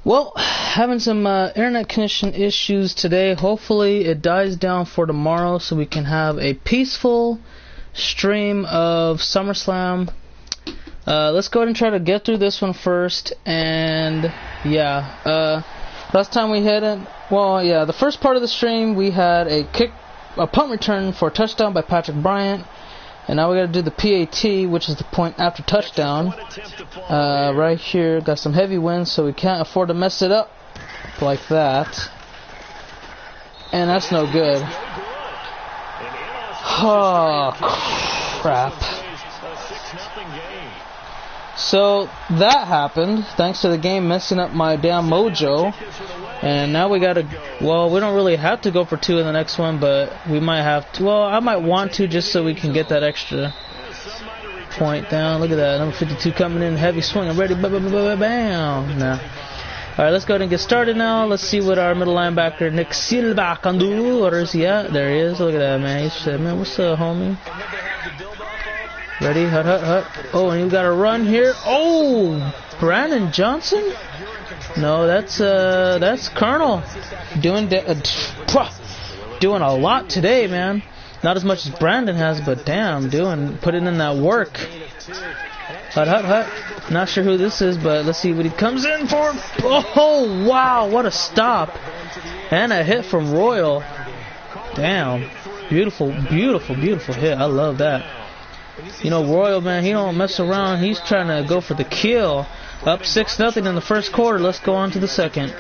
Well, having some internet connection issues today. Hopefully it dies down for tomorrow so we can have a peaceful stream of SummerSlam. Let's go ahead and try to get through this one first. And yeah, last time we had it, well, yeah, the first part of the stream we had a punt return for a touchdown by Patrick Bryant. And now we got to do the PAT, which is the point after touchdown. Right here, got some heavy winds, so we can't afford to mess it up like that. And that's no good. Oh, crap. So that happened, thanks to the game messing up my damn mojo. And now we gotta, well, we don't really have to go for 2 in the next one, but we might have to. Well, I might want to just so we can get that extra point down. Look at that, number 52 coming in, heavy swing, I'm ready, bam. Nah. Alright, let's go ahead and get started now. Let's see what our middle linebacker, Nick Silva, can do. Where is he at? There he is, look at that, man. He said, man, what's up, homie? Ready, hut, hut, hut. Oh, and you got a run here. Oh, Brandon Johnson? No, that's Colonel doing a lot today, man. Not as much as Brandon has, but damn, putting in that work. Hut, hut, hut. Not sure who this is, but let's see what he comes in for. Oh, wow, what a stop. And a hit from Royal. Damn. Beautiful, beautiful, beautiful hit. I love that. You know, Royal, man, he don't mess around. He's trying to go for the kill. Up 6-0 in the first quarter. Let's go on to the second.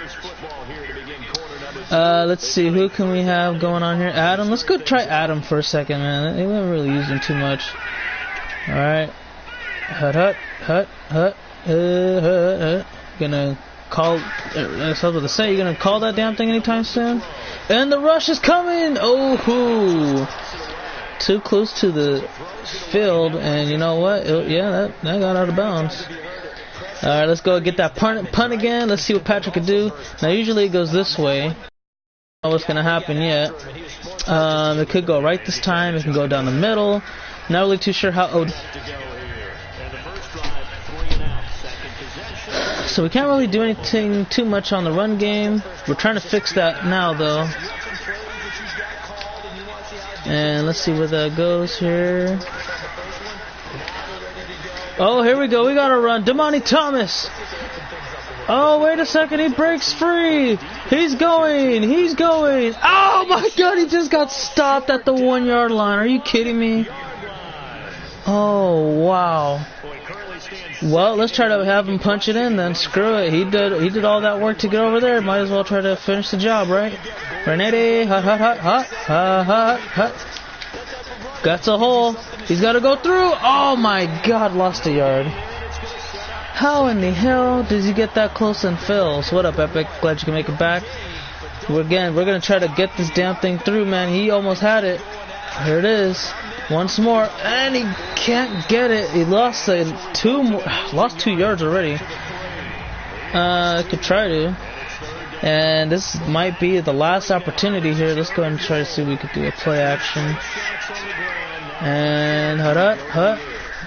Let's see, who can we have going on here? Adam. Let's go try Adam for a second, man. We haven't really used him too much. Alright. Hut, hut, hut, hut, hut. Gonna call, that's what I was about to say, you gonna call that damn thing anytime soon? And the rush is coming! Oh-hoo! Too close to the field, and you know what? Yeah, that got out of bounds. Alright, let's go get that punt again. Let's see what Patrick can do. Now, usually it goes this way. I don't know what's going to happen yet. It could go right this time. It can go down the middle. Not really too sure how. So we can't really do anything too much on the run game. We're trying to fix that now, though. And let's see where that goes here. Oh, here we go. We got to run. Damani Thomas. Oh, wait a second. He breaks free. He's going. He's going. Oh, my God. He just got stopped at the 1-yard line. Are you kidding me? Oh, wow. Well, let's try to have him punch it in then. Screw it. He did all that work to get over there. Might as well try to finish the job, right? Renetti. Hut, hut, hut, hut, hut, hut, hut. That's a hole. He's got to go through. Oh my God, lost a yard. How in the hell does he get that close and fails? What up, Epic? Glad you can make it back. We're going to try to get this damn thing through, man. He almost had it. Here it is. Once more. And he can't get it. He lost 2 yards already. Could try to. And this might be the last opportunity here. Let's go ahead and try to see if we could do a play action. And hut,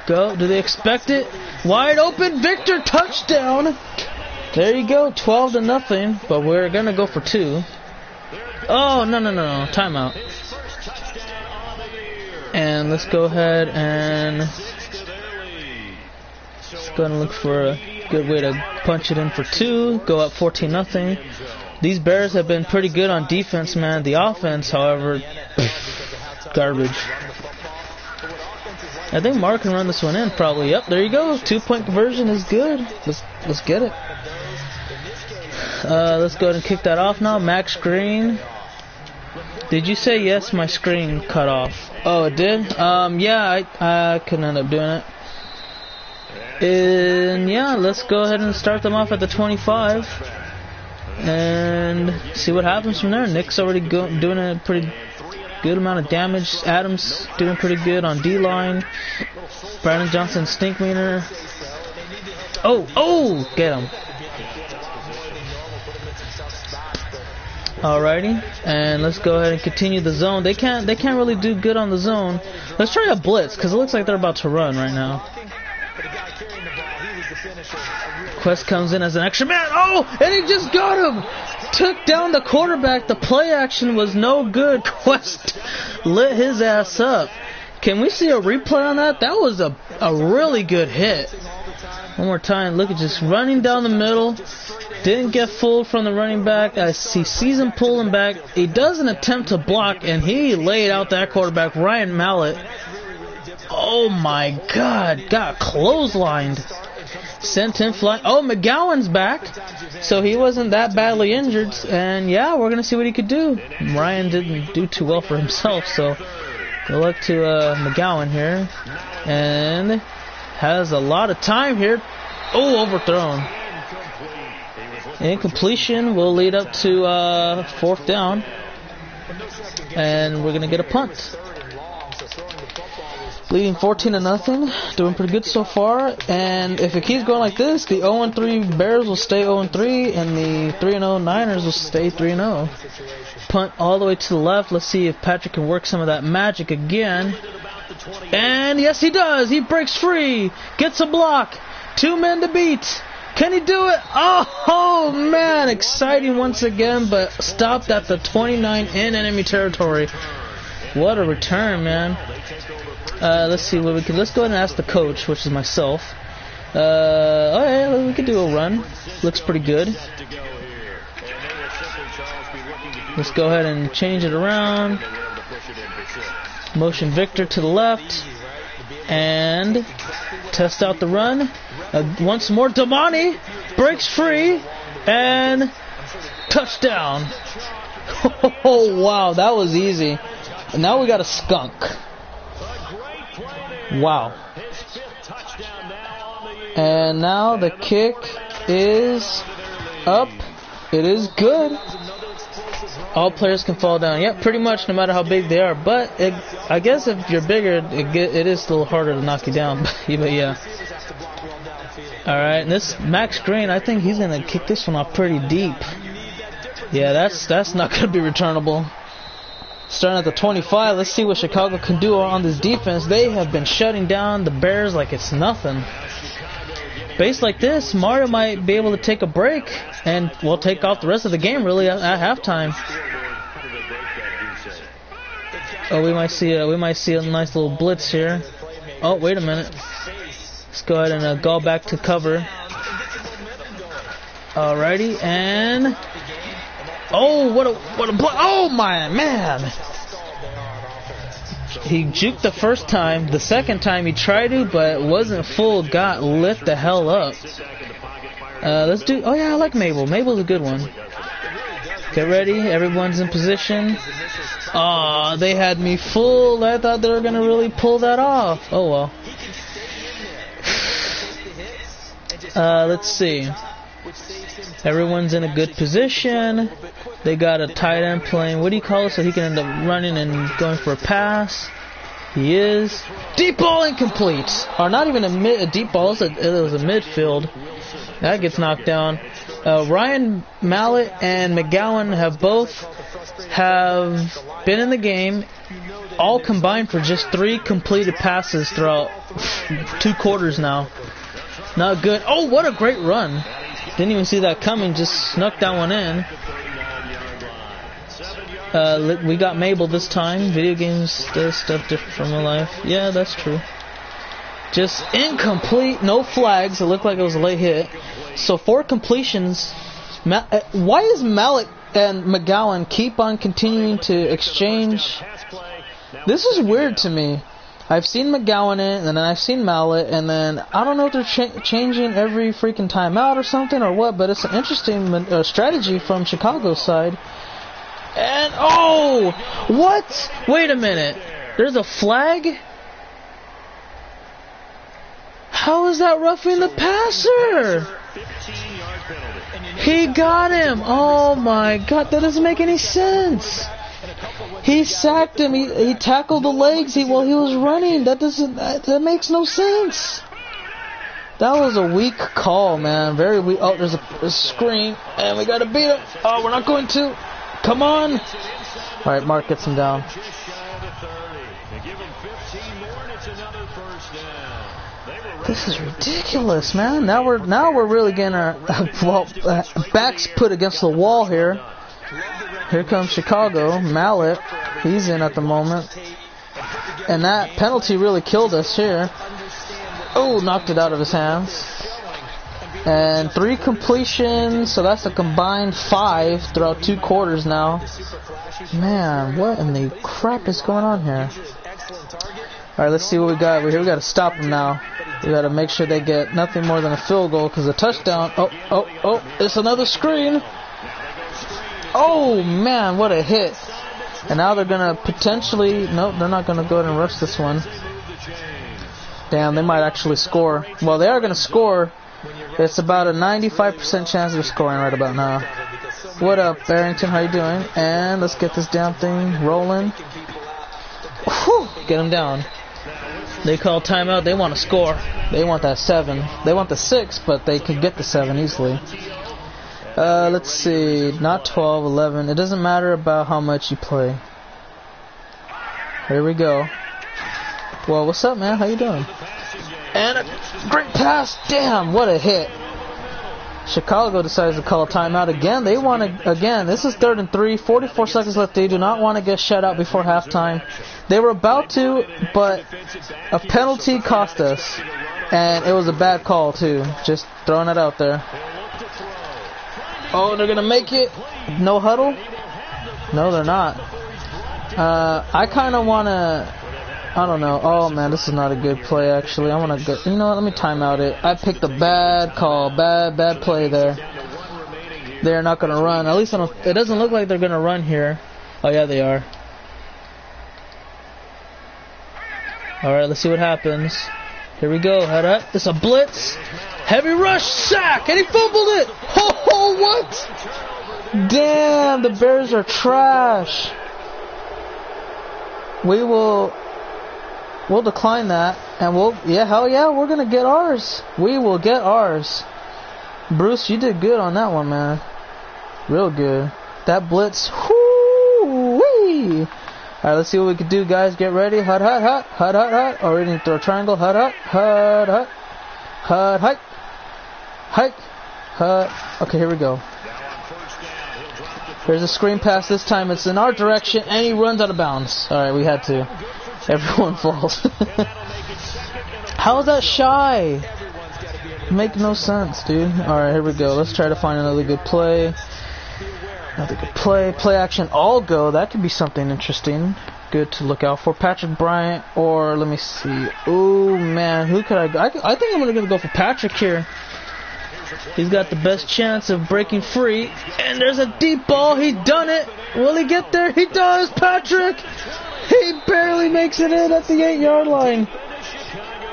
go. Do they expect it? Wide open, Victor, touchdown. There you go, 12-0. But we're gonna go for 2. Oh no, timeout. And let's go ahead and look for a good way to punch it in for 2. Go up 14-0. These Bears have been pretty good on defense, man. The offense, however, garbage. I think Mark can run this one in, probably. Yep, there you go. 2-point conversion is good. Let's get it. Let's go ahead and kick that off now. Max Green. Did you say yes? My screen cut off. Oh, it did? Yeah, I couldn't end up doing it. And yeah, let's go ahead and start them off at the 25. And see what happens from there. Nick's already doing a pretty good amount of damage. Adams doing pretty good on D-line. Brandon Johnson stink meter. Oh, get him. Alrighty, and let's go ahead and continue the zone. They can't really do good on the zone. Let's try a blitz because it looks like they're about to run right now. Quest comes in as an extra man. Oh, and he just got him. Took down the quarterback. The play action was no good. Quest lit his ass up. Can we see a replay on that? That was a really good hit. One more time. Look at just running down the middle. Didn't get fooled from the running back. I sees him pulling back. He does an attempt to block, and he laid out that quarterback, Ryan Mallett. Oh my God. Got clotheslined. Sent him flying. Oh, McGowan's back. So he wasn't that badly injured. And yeah, we're going to see what he could do. Ryan didn't do too well for himself. So good luck to McGowan here. And has a lot of time here. Oh, overthrown. Incompletion will lead up to 4th down. And we're going to get a punt. Leading 14-0. Doing pretty good so far. And if it keeps going like this, the 0-3 Bears will stay 0-3, and the 3-0 Niners will stay 3-0. Punt all the way to the left. Let's see if Patrick can work some of that magic again. And yes, he does. He breaks free. Gets a block. 2 men to beat. Can he do it? Oh, man. Exciting once again, but stopped at the 29 in enemy territory. What a return, man. Let's see what we can. Let's go ahead and ask the coach, which is myself. Okay, we could do a run. Looks pretty good. Let's go ahead and change it around. Motion Victor to the left. And test out the run. Once more, Damani breaks free. And touchdown. Oh, wow, that was easy. And now we got a skunk. Wow. And now the kick is up. It is good. All players can fall down. Yep, pretty much, no matter how big they are. But I guess if you're bigger, it is still harder to knock you down. But yeah. Alright, and this Max Green, I think he's going to kick this one off pretty deep. Yeah, that's not going to be returnable. Starting at the 25, let's see what Chicago can do on this defense. They have been shutting down the Bears like it's nothing. Based like this, Mario might be able to take a break and we'll take off the rest of the game really at halftime. Oh, we might see a nice little blitz here. Oh, wait a minute. Let's go ahead and go back to cover. Alrighty, and oh, what a block! Oh my man! He juked the first time. The second time he tried to, but wasn't full. Got lit the hell up. Let's do. Oh yeah, I like Mabel. Mabel's a good one. Get ready. Everyone's in position. Aw, they had me fooled. I thought they were gonna really pull that off. Oh well. Let's see. Everyone's in a good position. They got a tight end playing, what do you call it, so he can end up running and going for a pass. He is. Deep ball incomplete. Or not even a deep ball, it was a midfield. That gets knocked down. Ryan Mallett and McGowan have both been in the game, all combined for just 3 completed passes throughout 2 quarters now. Not good. Oh, what a great run. Didn't even see that coming, just snuck that one in. We got Mabel this time. Video games does stuff different from real life. Yeah, that's true. Just incomplete, no flags. It looked like it was a late hit. So 4 completions. Why is Mallett and McGowan keep on continuing to exchange? This is weird to me. I've seen McGowan in, and then I've seen Mallett, and then I don't know if they're changing every freaking timeout or something or what, but it's an interesting strategy from Chicago's side. And, oh! What? Wait a minute. There's a flag? How is that roughing the passer? He got him. Oh my God, that doesn't make any sense. He sacked him. He tackled the legs while he was running. That makes no sense. That was a weak call, man. Very weak. Oh, there's a screen, and we gotta beat him. Oh, we're not going to. Come on. All right, Mark gets him down. This is ridiculous, man. Now we're really getting our backs put against the wall here. Here comes Chicago. Mallet, he's in at the moment. And that penalty really killed us here. Oh, knocked it out of his hands. And 3 completions, so that's a combined 5 throughout 2 quarters now. Man, what in the crap is going on here? Alright, let's see what we got. We got to stop them now. We got to make sure they get nothing more than a field goal, because a touchdown. Oh, it's another screen. Oh, man, what a hit. And now they're going to potentially... Nope, they're not going to go ahead and rush this one. Damn, they might actually score. Well, they are going to score. It's about a 95% chance they're scoring right about now. What up, Barrington? How you doing? And let's get this damn thing rolling. Whew, get them down. They call timeout. They want to score. They want that 7. They want the 6, but they could get the 7 easily. Let's see. Not 12, 11. It doesn't matter about how much you play. Here we go. Well, what's up, man? How you doing? And a great pass. Damn, what a hit. Chicago decides to call a timeout again. They want to, again, this is 3rd and 3, 44 seconds left. They do not want to get shut out before halftime. They were about to, but a penalty cost us. And it was a bad call, too. Just throwing it out there. Oh, they're going to make it. No huddle? No, they're not. I kind of want to... I don't know. Oh, man, this is not a good play, actually. I want to go... You know what? Let me time out it. I picked a bad call. Bad play there. They're not going to run. At least it doesn't look like they're going to run here. Oh, yeah, they are. All right, let's see what happens. Here we go. Head up. It's a blitz. Heavy rush. Sack. And he fumbled it. Oh, what? Damn, the Bears are trash. We'll decline that, and hell yeah, we're gonna get ours. We will get ours. Bruce, you did good on that one, man. Real good. That blitz, whoo-wee. Alright, let's see what we can do, guys. Get ready. Hut. Oh, we need to throw a triangle. Hut. Okay, here we go. There's a screen pass this time. It's in our direction, and he runs out of bounds. Alright, we had to. Everyone falls. How is that shy? Make no sense, dude. Alright, here we go. Let's try to find another good play. Play action all go. That could be something interesting. Good to look out for. Patrick Bryant, or let me see. Oh, man. Who could I think I'm going to go for Patrick here. He's got the best chance of breaking free. And there's a deep ball. He done it. Will he get there? He does, Patrick. He barely makes it in at the 8-yard line.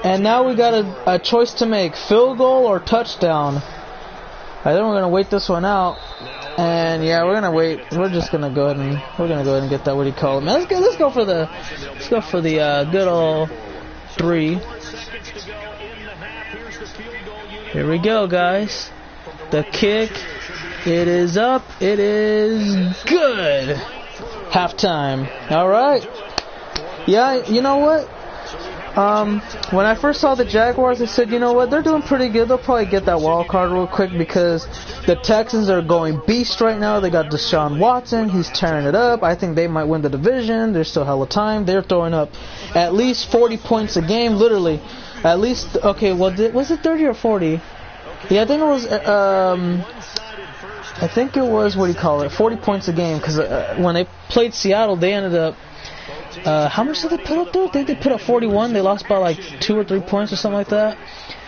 And now we got a choice to make. Field goal or touchdown. I think we're going to wait this one out. And yeah, we're going to wait. We're just going to go ahead and get that, what do you call it? Man, let's go for the good old 3. Here we go, guys. The kick. It is up. It is good. Halftime. All right. Yeah, you know what? When I first saw the Jaguars, I said, you know what? They're doing pretty good. They'll probably get that wild card real quick because the Texans are going beast right now. They got Deshaun Watson. He's tearing it up. I think they might win the division. There's still hella time. They're throwing up at least 40 points a game, literally. At least, okay, well, was it 30 or 40? Yeah, I think it was, what do you call it, 40 points a game, because when they played Seattle, they ended up, how much did they put up there? I think they put up 41. They lost by like 2 or 3 points or something like that.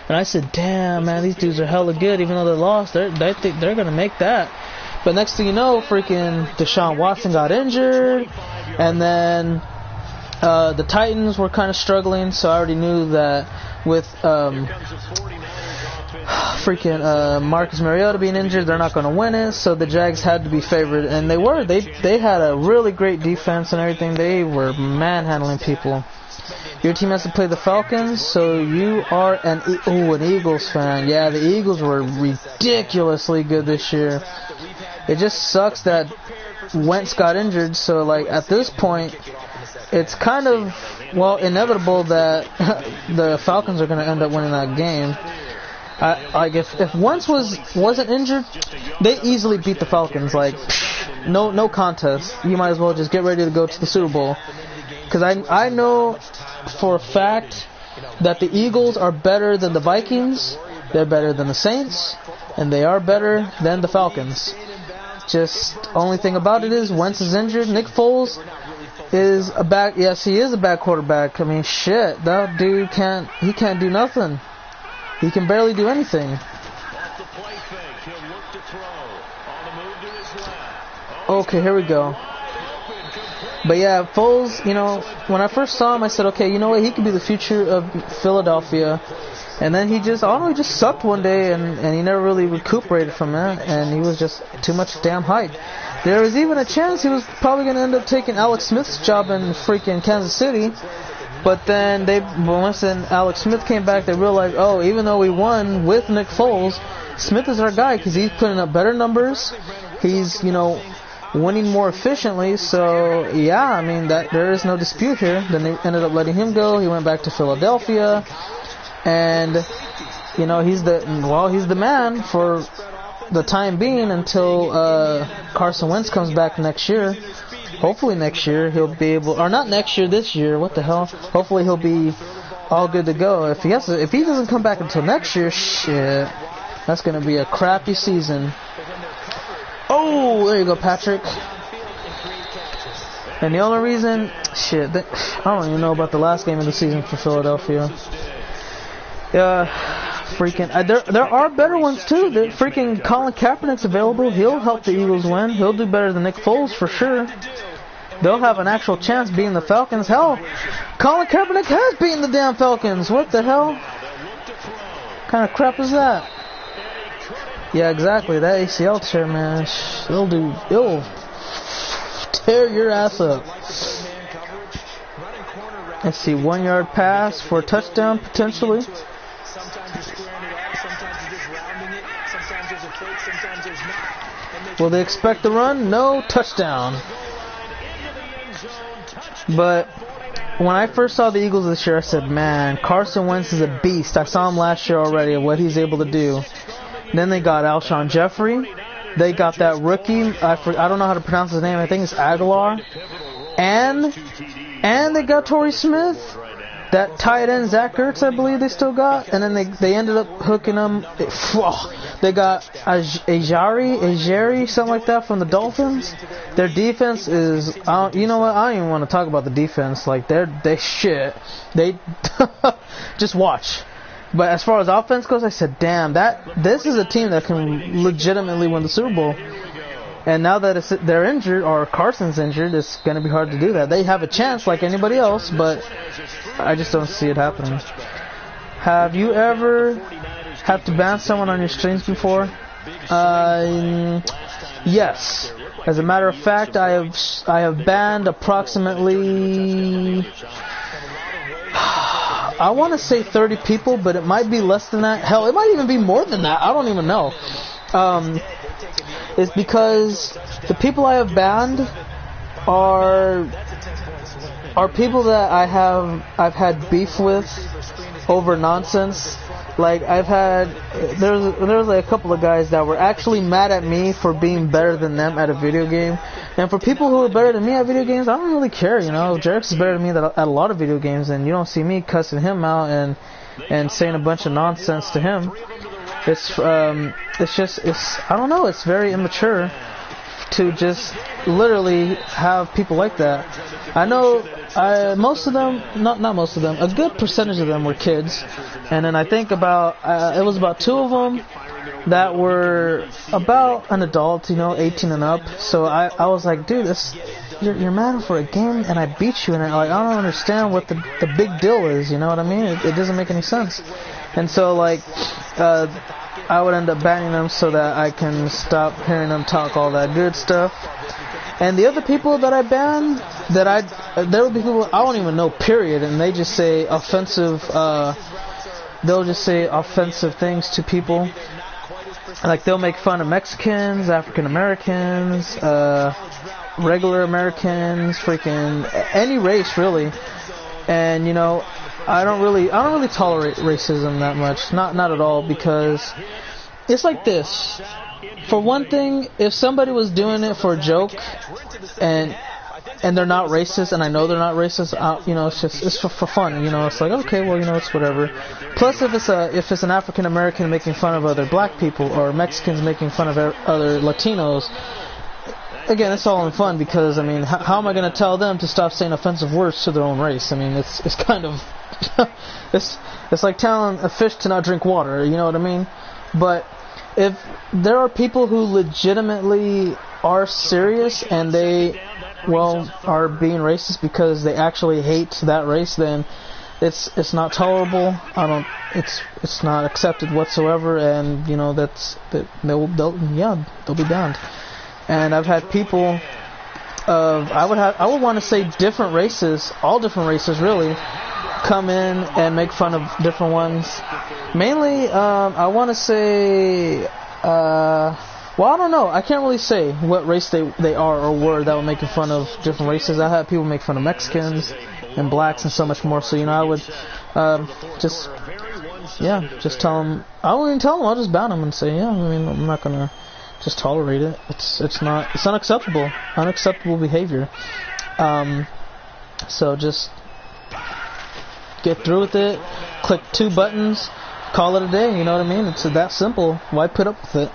And I said, damn, man, these dudes are hella good. Even though they lost, they think they're going to make that. But next thing you know, freaking Deshaun Watson got injured. And then the Titans were kind of struggling. So I already knew that with Marcus Mariota being injured, they're not going to win it. So the Jags had to be favored, and they were. They had a really great defense and everything. They were manhandling people. Your team has to play the Falcons, so you are an Eagles fan. Yeah, the Eagles were ridiculously good this year. It just sucks that Wentz got injured. So like at this point, it's kind of, well, inevitable that the Falcons are going to end up winning that game. Like if Wentz wasn't injured, they easily beat the Falcons. Like, no contest. You might as well just get ready to go to the Super Bowl. Because I know for a fact that the Eagles are better than the Vikings, they're better than the Saints, and they are better than the Falcons. Just only thing about it is Wentz is injured. Nick Foles is a back. Yes, he is a bad quarterback. I mean, shit, that dude can't do nothing. He can barely do anything. Okay, here we go. But yeah, Foles, you know, when I first saw him, I said, okay, you know what, he could be the future of Philadelphia. And then he just sucked one day, and he never really recuperated from that, and he was just too much damn hype. There was even a chance he was probably going to end up taking Alex Smith's job in freaking Kansas City. But then once Alex Smith came back, they realized, oh, even though we won with Nick Foles, Smith is our guy because he's putting up better numbers. He's, you know, winning more efficiently. So, yeah, I mean, there is no dispute here. Then they ended up letting him go. He went back to Philadelphia. And, you know, he's the man for the time being until Carson Wentz comes back next year. Hopefully next year he'll be able, or not next year, this year, what the hell. Hopefully he'll be all good to go. If he doesn't come back until next year, shit, that's going to be a crappy season. Oh, there you go, Patrick. And the only reason, shit, I don't even know about the last game of the season for Philadelphia. There are better ones too. Freaking Colin Kaepernick's available. He'll help the Eagles win. He'll do better than Nick Foles for sure. They'll have an actual chance beating the Falcons. Hell, Colin Kaepernick has beaten the damn Falcons. What the hell? What kind of crap is that? Yeah, exactly. That ACL tear, man. It'll tear your ass up. Let's see, 1 yard pass for a touchdown potentially. Will they expect the run? No, touchdown. But when I first saw the Eagles this year, I said, man, Carson Wentz is a beast. I saw him last year already, what he's able to do. Then they got Alshon Jeffrey. They got that rookie, I don't know how to pronounce his name, I think it's Aguilar. And they got Torrey Smith. That tight end, Zach Ertz, I believe they still got. And then they ended up hooking him. They got Ajari, something like that from the Dolphins. Their defense is, you know what, I don't even want to talk about the defense. Like, they shit. They, just watch. But as far as offense goes, I said, damn, this is a team that can legitimately win the Super Bowl. And now that they're injured, or Carson's injured, it's going to be hard to do that. They have a chance like anybody else, but I just don't see it happening. Have you ever had to ban someone on your streams before? Yes. As a matter of fact, I have banned approximately, I want to say 30 people, but it might be less than that. Hell, it might even be more than that. I don't even know. It's because the people I have banned are people that I've had beef with over nonsense. Like there's like a couple of guys that were actually mad at me for being better than them at a video game. And for people who are better than me at video games, I don't really care, you know. Jerix is better than me at a lot of video games, and you don't see me cussing him out and saying a bunch of nonsense to him. It's I don't know, it's very immature to just literally have people like that. I know most of them, not most of them, a good percentage of them were kids, and then I think about it was about 2 of them that were about an adult, you know, 18 and up. So I was like, dude, you're mad for a game and I beat you, and I don't understand what the big deal is, you know what I mean? It doesn't make any sense. And so like I would end up banning them so that I can stop hearing them talk all that good stuff. And the other people that I banned, there would be people I don't even know, period, and they just say offensive, they'll just say offensive things to people. Like they'll make fun of Mexicans, African Americans, regular Americans, freaking any race really. And you know, I don't really tolerate racism that much, not at all, because it's like this. For one thing, if somebody was doing it for a joke and they're not racist, and I know they're not racist, you know, it's for fun, you know, it's like, okay, well, you know, it's whatever. Plus, if it's an African American making fun of other black people, or Mexicans making fun of other Latinos, again, it's all in fun, because, I mean, how am I going to tell them to stop saying offensive words to their own race? I mean, it's kind of, it's like telling a fish to not drink water, you know what I mean? But if there are people who legitimately are serious and they, well, are being racist because they actually hate that race, then it's not tolerable. It's not accepted whatsoever, and you know they'll be banned. And I've had people of I would want to say different races, all different races really, come in and make fun of different ones. Mainly, I want to say, well, I don't know. I can't really say what race they are or were that were making fun of different races. I had people make fun of Mexicans and blacks and so much more. So, you know, I would just tell them. I wouldn't even tell them. I'll just ban them and say, yeah, I mean, I'm not gonna just tolerate it. It's unacceptable. Unacceptable behavior. So just get through with it. Click 2 buttons. Call it a day. You know what I mean? It's that simple. Why put up with it?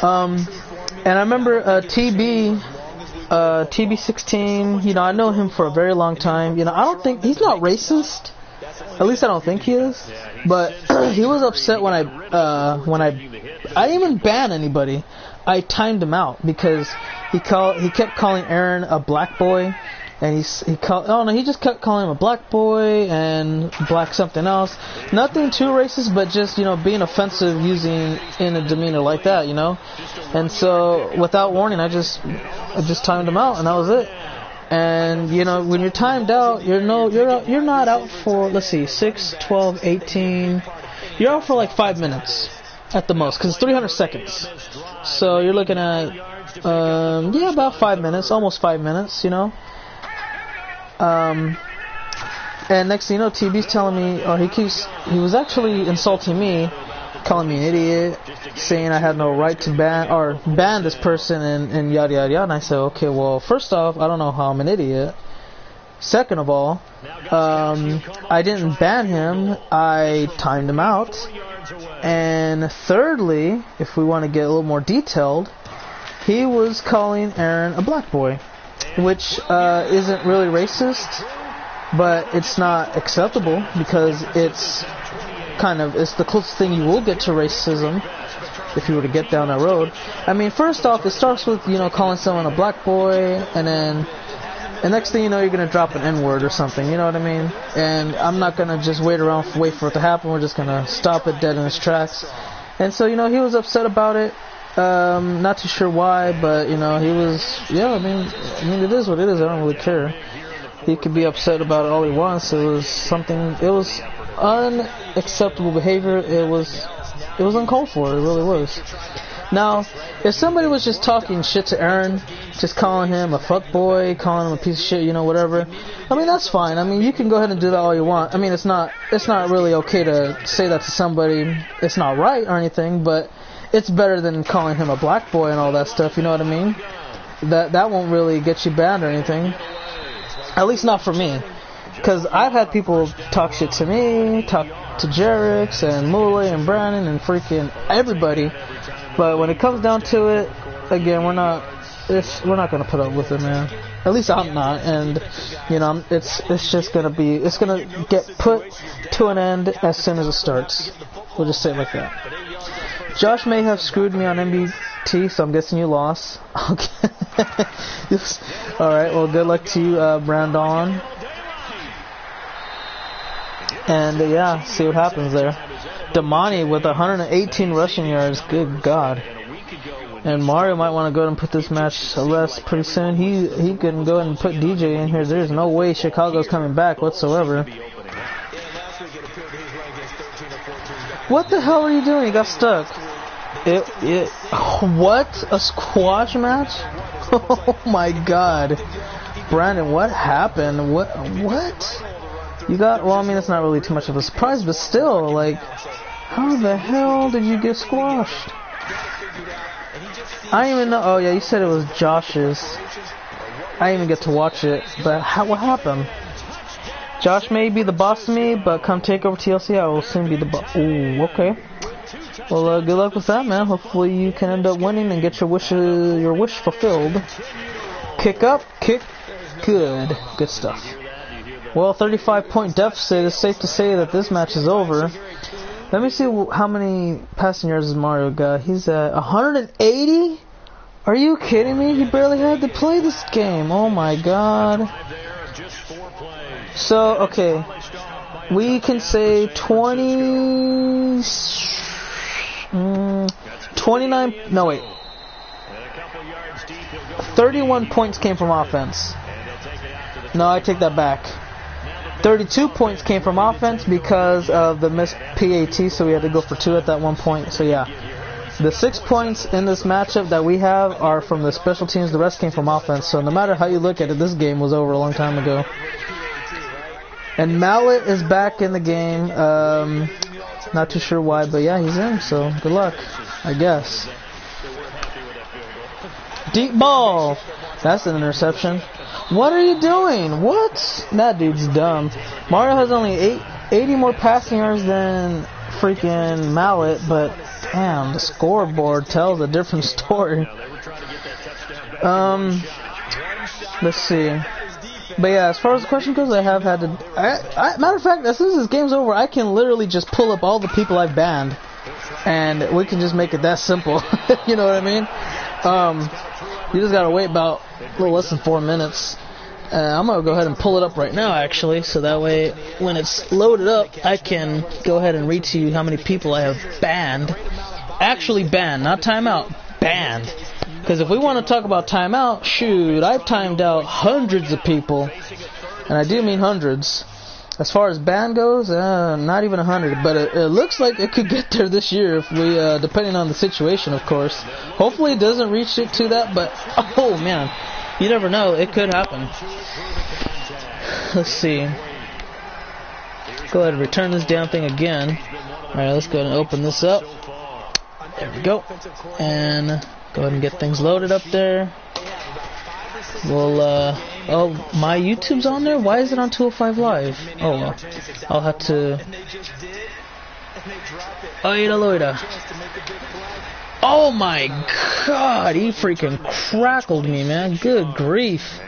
And I remember TB16, you know, I know him for a very long time. You know, I don't think he's not racist. At least I don't think he is. But he was upset when I didn't even ban anybody. I timed him out because he kept calling Aaron a black boy. And he just kept calling him a black boy and black something else. Nothing too racist, but just, you know, being offensive using in a demeanor like that, you know. And so, without warning, I just timed him out, and that was it. And you know, when you're timed out, you're not out for, let's see, 6, 12, 18. You're out for like 5 minutes at the most, because it's 300 seconds. So you're looking at about 5 minutes, almost 5 minutes, you know. And next thing you know, TB's telling me, or he was actually insulting me, calling me an idiot, saying I had no right to ban this person and yada yada yada. And I said, okay, well, first off, I don't know how I'm an idiot. Second of all, I didn't ban him, I timed him out. And thirdly, if we want to get a little more detailed, he was calling Aaron a black boy, which isn't really racist, but it's not acceptable because it's the closest thing you will get to racism if you were to get down that road. I mean, first off, it starts with, you know, calling someone a black boy, and then the next thing you know, you're going to drop an N-word or something, you know what I mean? And I'm not going to just wait for it to happen. We're just going to stop it dead in its tracks. And so, you know, he was upset about it. Not too sure why, but, you know, he was, I mean, it is what it is. I don't really care. He could be upset about it all he wants. It was unacceptable behavior. It was uncalled for. It really was. Now, if somebody was just talking shit to Aaron, just calling him a fuckboy, calling him a piece of shit, you know, whatever, I mean, that's fine. I mean, you can go ahead and do that all you want. I mean, it's not really okay to say that to somebody. It's not right or anything, but it's better than calling him a black boy and all that stuff, you know what I mean? That won't really get you banned or anything. At least not for me. Because I've had people talk shit to me, talk to Jerix and Muley and Brandon and freaking everybody. But when it comes down to it, again, we're not going to put up with it, man. At least I'm not. And, you know, it's going to get put to an end as soon as it starts. We'll just say it like that. Josh may have screwed me on MBT, so I'm guessing you lost. Okay. Yes. Alright, well, good luck to you, Brandon. And, see what happens there. Damani with 118 rushing yards. Good God. And Mario might want to go ahead and put this match to rest pretty soon. He can go ahead and put DJ in here. There's no way Chicago's coming back whatsoever. What the hell are you doing? You got stuck. What? A squash match? Oh my God. Brandon, what happened? What? You got, well, I mean, it's not really too much of a surprise, but still, like, how the hell did you get squashed? I didn't even know. Oh, yeah, you said it was Josh's. I didn't even get to watch it, but what happened? Josh may be the boss of me, but come take over TLC, I will soon be the boss. Ooh, okay. Well, good luck with that, man. Hopefully you can end up winning and get your wish fulfilled. Kick up, kick good. Good stuff. Well, 35-point deficit. It's safe to say that this match is over. Let me see how many passing yards Mario got. He's at 180? Are you kidding me? He barely had to play this game. Oh my God. So, okay. We can say 29, no wait. 31 points came from offense. No, I take that back. 32 points came from offense because of the missed PAT, so we had to go for 2 at that one point. So yeah, the 6 points in this matchup that we have are from the special teams. The rest came from offense. So no matter how you look at it, this game was over a long time ago. And Mallet is back in the game. Not too sure why, but yeah, he's in. So good luck, I guess. Deep ball. That's an interception. What are you doing? What? That dude's dumb. Mario has only 80 more passing yards than freaking Mallet, but damn, the scoreboard tells a different story. Let's see. But yeah, as far as the question goes, I have had to... matter of fact, as soon as this game's over, I can literally just pull up all the people I've banned, and we can just make it that simple. You know what I mean? You just gotta wait about a little less than 4 minutes. I'm gonna go ahead and pull it up right now, actually, so that way when it's loaded up, I can go ahead and read to you how many people I have banned. Actually banned, not timeout, banned. Because if we want to talk about timeout, shoot, I've timed out hundreds of people, and I do mean hundreds. As far as ban goes, not even 100, but it looks like it could get there this year if we, depending on the situation, of course. Hopefully it doesn't reach it to that, but oh man, you never know, it could happen. Let's see. Go ahead and return this damn thing again. Alright, let's go ahead and open this up. There we go. And go ahead and get things loaded up there. We'll, oh, my YouTube's on there? Why is it on 205 Live? Oh, well. I'll have to... Oida loida. Oh my God, he freaking crackled me, man. Good grief.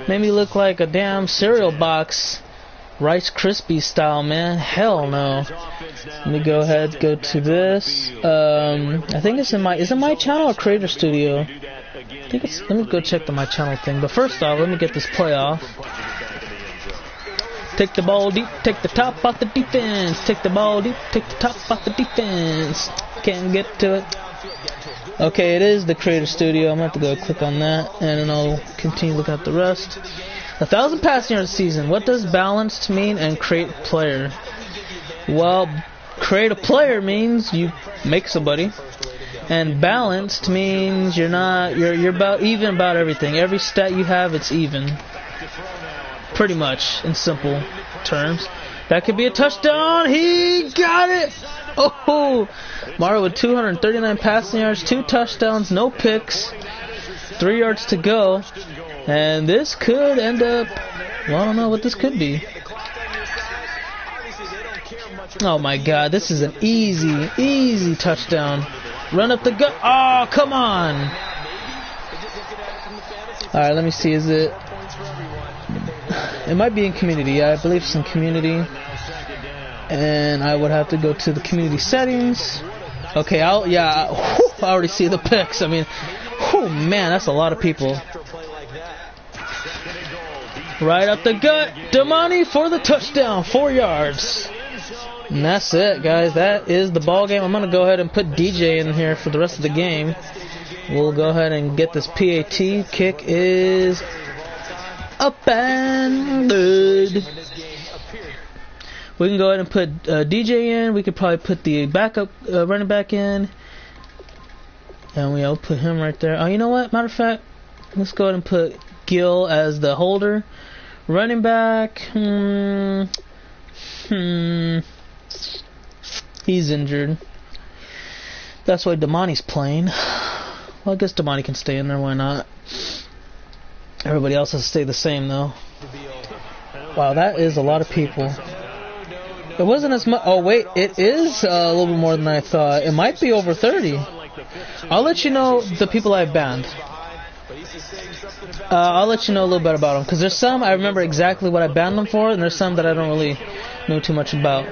Made me look like a damn cereal box. Rice Krispies style, man. Hell no. Let me go ahead, go to this. I think it's in my... Is it my channel or Creator Studio? I think it's... Let me go check the my channel thing. But first off, let me get this play off. Take the ball deep, take the top off the defense. Take the ball deep, take the top off the defense. Can't get to it. Okay, it is the Creator Studio. I'm going to have to go click on that, and then I'll continue looking at the rest. 1,000 passing yards a season. What does balanced mean and create player? Well, create a player means you make somebody, and balanced means you're about even about everything. Every stat you have, it's even. Pretty much, in simple terms. That could be a touchdown. He got it. Oh, Mario with 239 passing yards, 2 touchdowns, no picks, 3 yards to go. And this could end up, well, I don't know what this could be. Oh my God, this is an easy touchdown. Run up the gut. Oh, come on. Alright, let me see, is it... It might be in community. Yeah, I believe it's in community. And I would have to go to the community settings. Okay, I already see the picks. I mean, man, that's a lot of people. Right up the gut, Damani for the touchdown, 4 yards. And that's it, guys. That is the ball game. I'm going to go ahead and put DJ in here for the rest of the game. We'll go ahead and get this PAT. Kick is up and good. We can go ahead and put DJ in. We could probably put the backup running back in. And we'll put him right there. Oh, you know what? Matter of fact, let's go ahead and put Gil as the holder. Running back. He's injured. That's why Damani's playing. Well, I guess Damani can stay in there. Why not? Everybody else has to stay the same, though. Wow, that is a lot of people. It wasn't as much. Oh, wait. It is a little bit more than I thought. It might be over 30. I'll let you know the people I've banned. I'll let you know a little bit about them. Because there's some I remember exactly what I banned them for, and there's some that I don't really know too much about.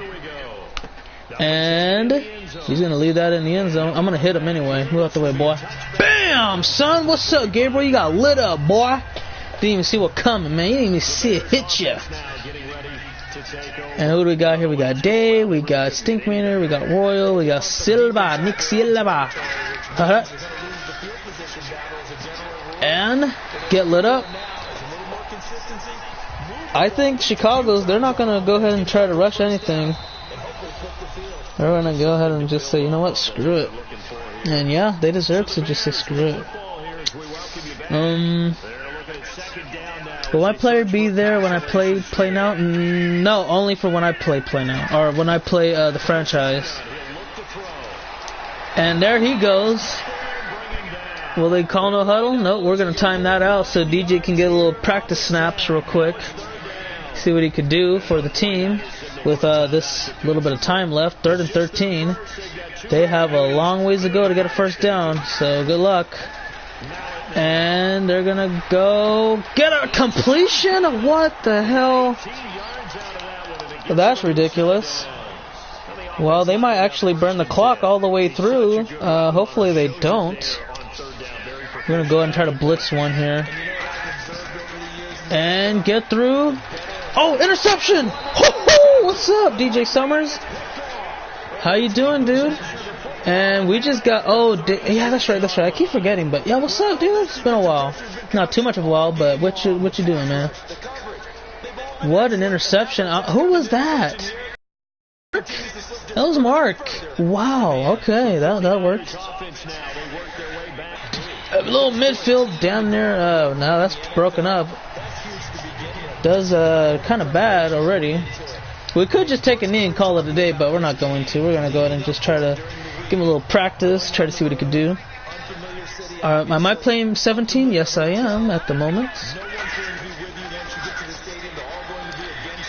And he's going to leave that in the end zone. I'm going to hit him anyway. Move out the way, boy. Bam! Son, what's up, Gabriel? You got lit up, boy. Didn't even see what coming, man. You didn't even see it hit you. And who do we got here? We got Dave, we got Stinkmeaner, we got Royal, we got Silva, Nick Silva. And get lit up. I think Chicago's, they're not going to go ahead and try to rush anything. They're going to go ahead and just say, you know what, screw it. And yeah, they deserve to just say screw it. Will my player be there when I play now? No, only for when I play now. Or when I play the franchise. And there he goes. Will they call no huddle? No, we're going to time that out so DJ can get a little practice snaps real quick. See what he could do for the team with this little bit of time left. 3rd and 13. They have a long ways to go to get a first down, so good luck. And they're going to go get a completion? What the hell? Well, that's ridiculous. Well, they might actually burn the clock all the way through. Hopefully they don't. We're going to go ahead and try to blitz one here. And get through. Oh, interception! Ho-ho! What's up, DJ Summers? How you doing, dude? And we just got, yeah, that's right. I keep forgetting, but yeah, what's up, dude? It's been a while. Not too much of a while, but what you doing, man? What an interception. Who was that? That was Mark. Wow, okay, that worked. A little midfield down there. Now that's broken up. Does kind of bad already. We could just take a knee and call it a day, but we're not going to. We're going to go ahead and just try to give him a little practice, try to see what he could do. Am I playing 17? Yes, I am at the moment.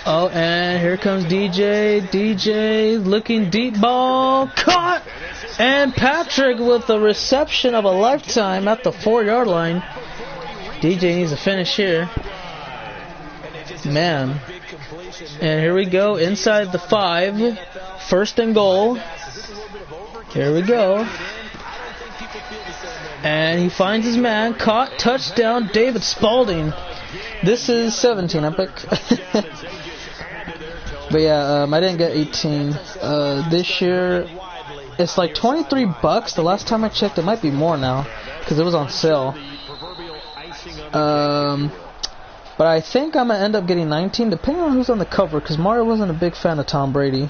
Oh, and here comes DJ. DJ looking deep ball. Caught! And Patrick with the reception of a lifetime at the 4-yard line. DJ needs to finish here. Man. And here we go, inside the 5. 1st and goal. Here we go. And he finds his man. Caught. Touchdown. David Spalding. This is 17, Epic. But yeah, I didn't get 18. This year, it's like $23. The last time I checked, it might be more now. Because it was on sale. But I think I'm going to end up getting 19, depending on who's on the cover, because Mario wasn't a big fan of Tom Brady.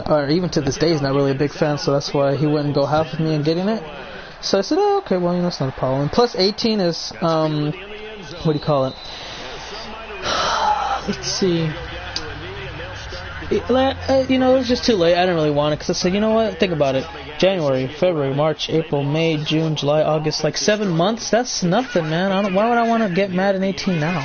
Or even to this day, he's not really a big fan, so that's why he wouldn't go half with me in getting it. So I said, oh, okay, well, that's not a problem. Plus 18 is, what do you call it? Let's see. It was just too late. I didn't really want it, because I said, you know what, think about it. January, February, March, April, May, June, July, August, like 7 months. That's nothing, man. Why would I want to get Madden 18 now?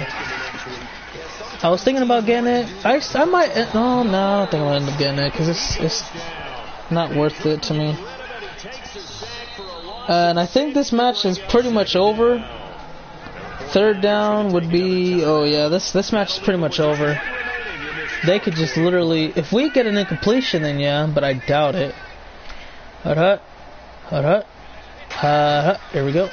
I was thinking about getting it. I might. No, I don't think I'm gonna end up getting it because it's not worth it to me. And I think this match is pretty much over. 3rd down would be. Oh yeah, this match is pretty much over. They could just literally, if we get an incompletion, then yeah, but I doubt it. Here we go.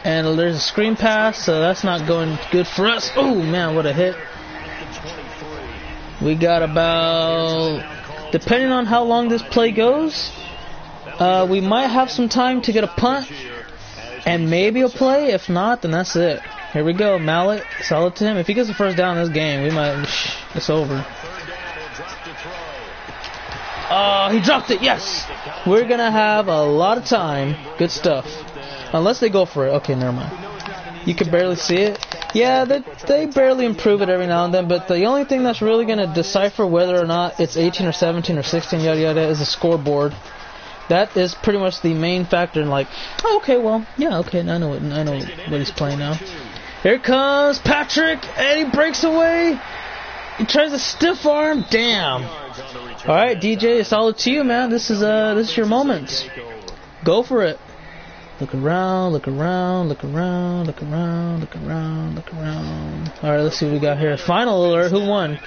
And there's a screen pass, so that's not going good for us. Oh man, what a hit. We got about, depending on how long this play goes, we might have some time to get a punt and maybe a play. If not, then that's it. Here we go, Mallet, solid to him. If he gets the first down in this game, we might, it's over. Oh, he dropped it. Yes. We're going to have a lot of time. Good stuff. Unless they go for it. Okay, never mind. You can barely see it. Yeah, they barely improve it every now and then, but the only thing that's really going to decipher whether or not it's 18 or 17 or 16, yada yada, is the scoreboard. That is pretty much the main factor in like, oh, okay, well, yeah, okay, I know what he's playing now. Here comes Patrick, and he breaks away. He tries a stiff arm. Damn. All right, DJ, it's all up to you, man. This is your moment. Go for it. Look around, look around, look around, look around, look around, look around. All right, let's see what we got here. Final alert. Who won?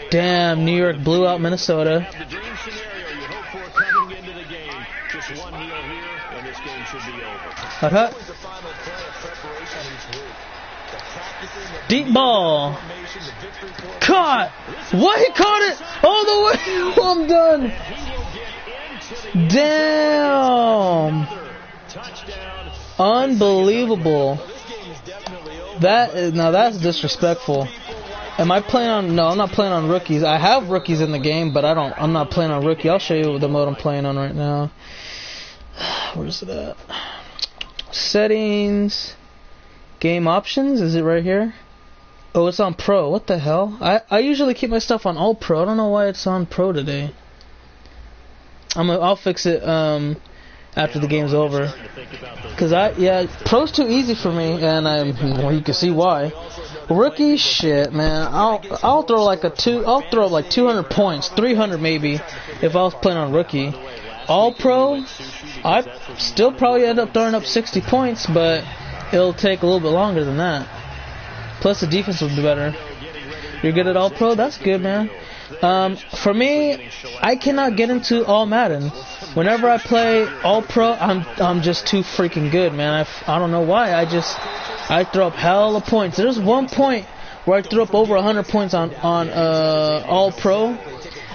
Damn, New York blew out Minnesota. Hut hut. Deep ball. Caught. What? He caught it all the way. I'm done. Damn. Unbelievable. Now that's disrespectful. Am I playing on? No, I'm not playing on rookies. I have rookies in the game, but I'm not playing on rookie. I'll show you the mode I'm playing on right now. Where's it at? Settings. Game options. Is it right here? Oh, it's on Pro. What the hell? I usually keep my stuff on all Pro. I don't know why it's on Pro today. I'll fix it after the game's over. Cause Pro's too easy for me, and well, you can see why. Rookie shit, man. I'll throw like I'll throw like 200 points, 300 maybe, if I was playing on rookie. All Pro, I still probably end up throwing up 60 points, but it'll take a little bit longer than that. Plus the defense will be better. You're good at All Pro? That's good, man. For me, I cannot get into All Madden. Whenever I play All Pro, I'm just too freaking good, man. I don't know why. I throw up hella points. There's one point where I threw up over 100 points on All Pro,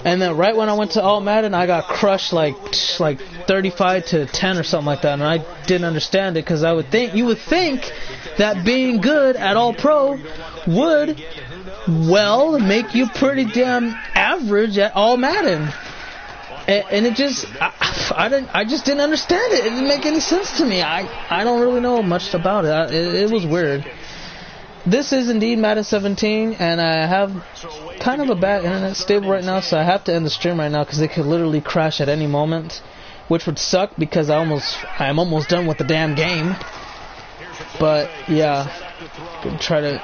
and then right when I went to All Madden, I got crushed like 35 to 10 or something like that, and I didn't understand it because you would think that being good at All Pro would, well, make you pretty damn average at All Madden. And it just, I just didn't understand it. It didn't make any sense to me. I don't really know much about it. It was weird. This is indeed Madden 17, and I have kind of a bad internet stable right now, so I have to end the stream right now because it could literally crash at any moment, which would suck because I'm almost done with the damn game. But yeah, gonna try to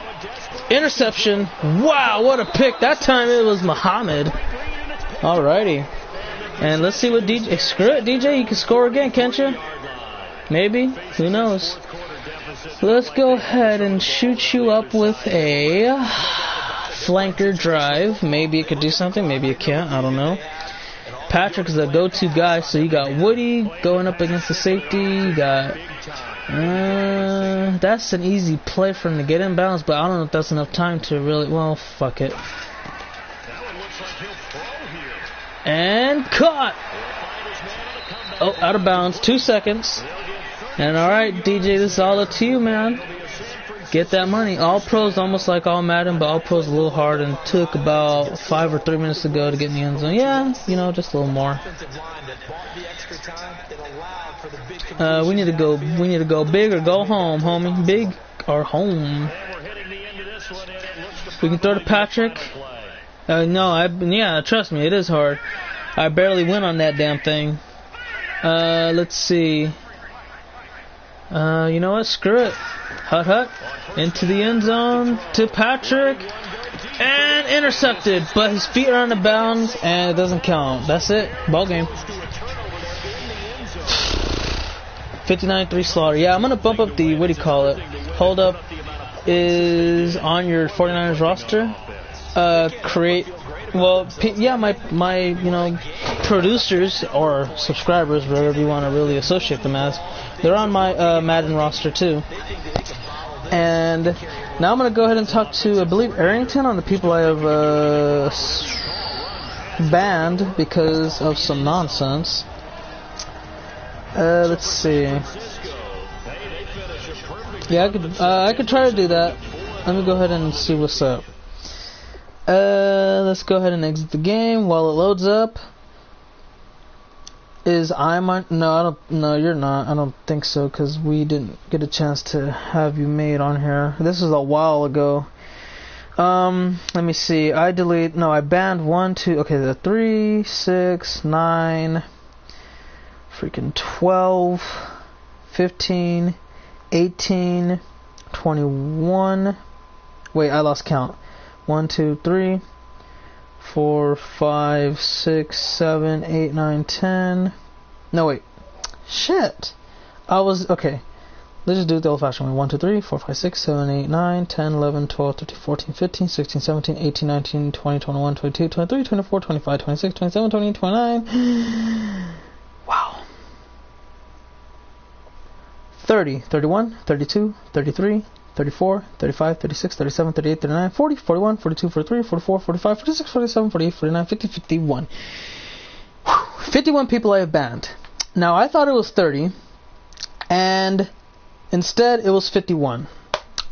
interception. Wow, what a pick! That time it was Muhammad. Alrighty, and let's see what DJ. Screw it, DJ. You can score again, can't you? Maybe. Who knows? Let's go ahead and shoot you up with a flanker drive. Maybe it could do something. Maybe it can't. I don't know. Patrick is the go-to guy, so you got Woody going up against the safety. You got. That's an easy play for him to get in bounds, but I don't know if that's enough time to really. Well, fuck it. And caught. Oh, out of bounds. 2 seconds. And alright, DJ, this is all up to you, man. Get that money. All Pro's almost like All Madden, but All Pro's a little hard and took about 5 or 3 minutes to go to get in the end zone. Yeah, just a little more. We need to go big or go home, homie. Big or home. We can throw to Patrick. Yeah, trust me, it is hard. I barely went on that damn thing. Let's see. You know what? Screw it. Hut hut. Into the end zone to Patrick. And intercepted. But his feet are on the bounds and it doesn't count. That's it. Ball game. 59-3 slaughter. Yeah, I'm going to bump up the, what do you call it? Hold up is on your 49ers roster. My producers or subscribers, whatever you want to really associate them as, they're on my Madden roster too. And now I'm going to go ahead and talk to, I believe, Arrington on the people I have banned because of some nonsense. Let's see. Yeah, I could try to do that. Let me go ahead and see what's up. Let's go ahead and exit the game while it loads up. is no, I don't. No, you're not. I don't think so, because we didn't get a chance to have you made on here. This was a while ago. Let me see. I banned 1, 2. Okay, the 3, 6, 9, freaking 12, 15, 18, 21. Wait, I lost count. 1, 2, 3, 4, 5, 6, 7, 8, 9, 10. No, wait. Shit. Okay. Let's just do it the old-fashioned way. 1, 2, 3, 4, 5, 6, 7, 8, 9, 10, 11, 12, 13, 14, 15, 16, 17, 18, 19, 20, 21, 22, 23, 24, 25, 26, 27, 28, 29. Wow. 30, 31, 32, 33, 34, 35, 36, 37, 38, 39, 40, 41, 42, 43, 44, 45, 46, 47, 48, 49, 50, 51. 51 people I have banned. Now, I thought it was 30, and instead it was 51.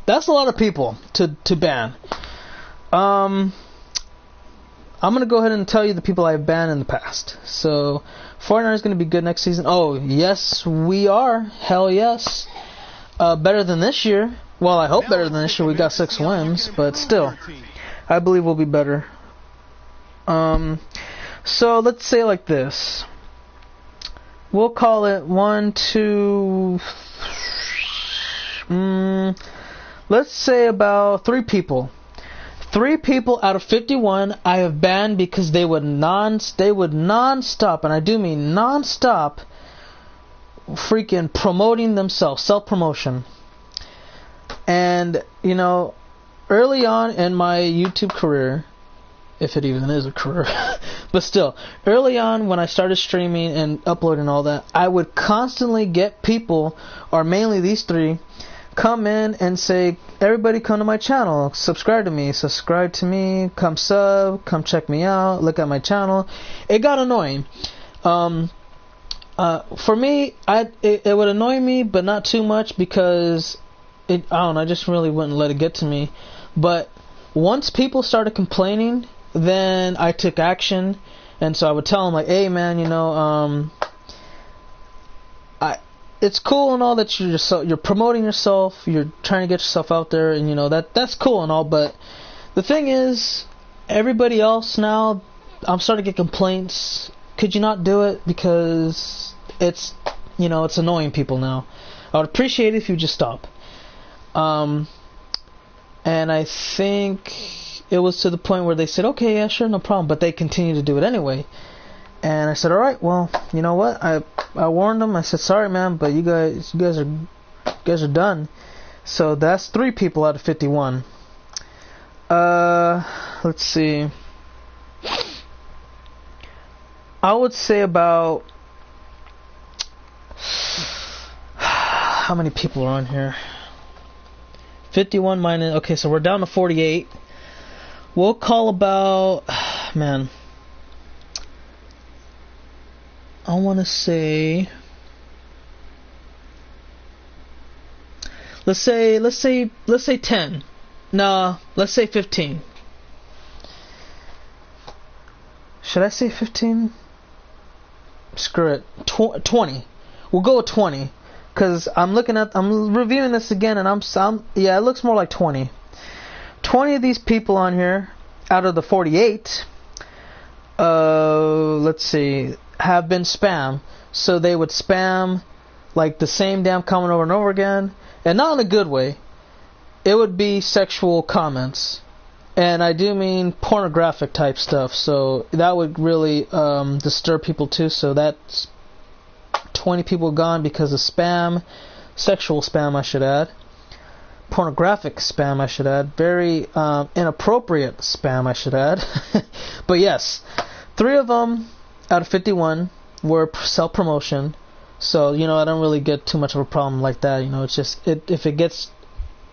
That's a lot of people to ban. I'm going to go ahead and tell you the people I have banned in the past. So, Fortnite is going to be good next season. Oh, yes, we are. Hell yes. Better than this year. Well, I hope better than this year. We got 6 wins, but still, I believe we'll be better. So let's say like this. We'll call it 1, 2. Let's say about 3 people. 3 people out of 51 I have banned because they would non-stop, and I do mean non-stop, freaking promoting themselves, self-promotion. And, you know, early on in my YouTube career, if it even is a career, but still, early on when I started streaming and uploading all that, I would constantly get people, or mainly these 3, come in and say, everybody come to my channel, subscribe to me, come sub, come check me out, look at my channel. It got annoying. For me, it would annoy me, but not too much, because I just really wouldn't let it get to me. But once people started complaining, then I took action, and so I would tell them, like, hey man, you know, it's cool and all that you're promoting yourself, you're trying to get yourself out there, and you know that's cool and all, but the thing is, everybody else now, I'm starting to get complaints. Could you not do it, because it's annoying people now. I would appreciate it if you just stop. And I think it was to the point where they said, okay, yeah, sure, no problem, but they continued to do it anyway. And I said, alright, well, you know what, I warned them. I said, sorry man, but you guys are done. So that's 3 people out of 51. Let's see. I would say about, how many people are on here? 51 minus, okay, so we're down to 48. We'll call about, man, I want to say, let's say 10. Nah, let's say 15. Should I say 15? Screw it. 20. We'll go with 20. Because I'm reviewing this again, and yeah, it looks more like 20. 20 of these people on here, out of the 48, let's see, have been spam. So they would spam, like, the same damn comment over and over again, and not in a good way. It would be sexual comments. And I do mean pornographic type stuff, so that would really disturb people too. So that's 20 people gone because of spam, sexual spam I should add, pornographic spam I should add, very inappropriate spam I should add. But yes, 3 of them out of 51 were self-promotion, so you know I don't really get too much of a problem like that. You know, it's just if it gets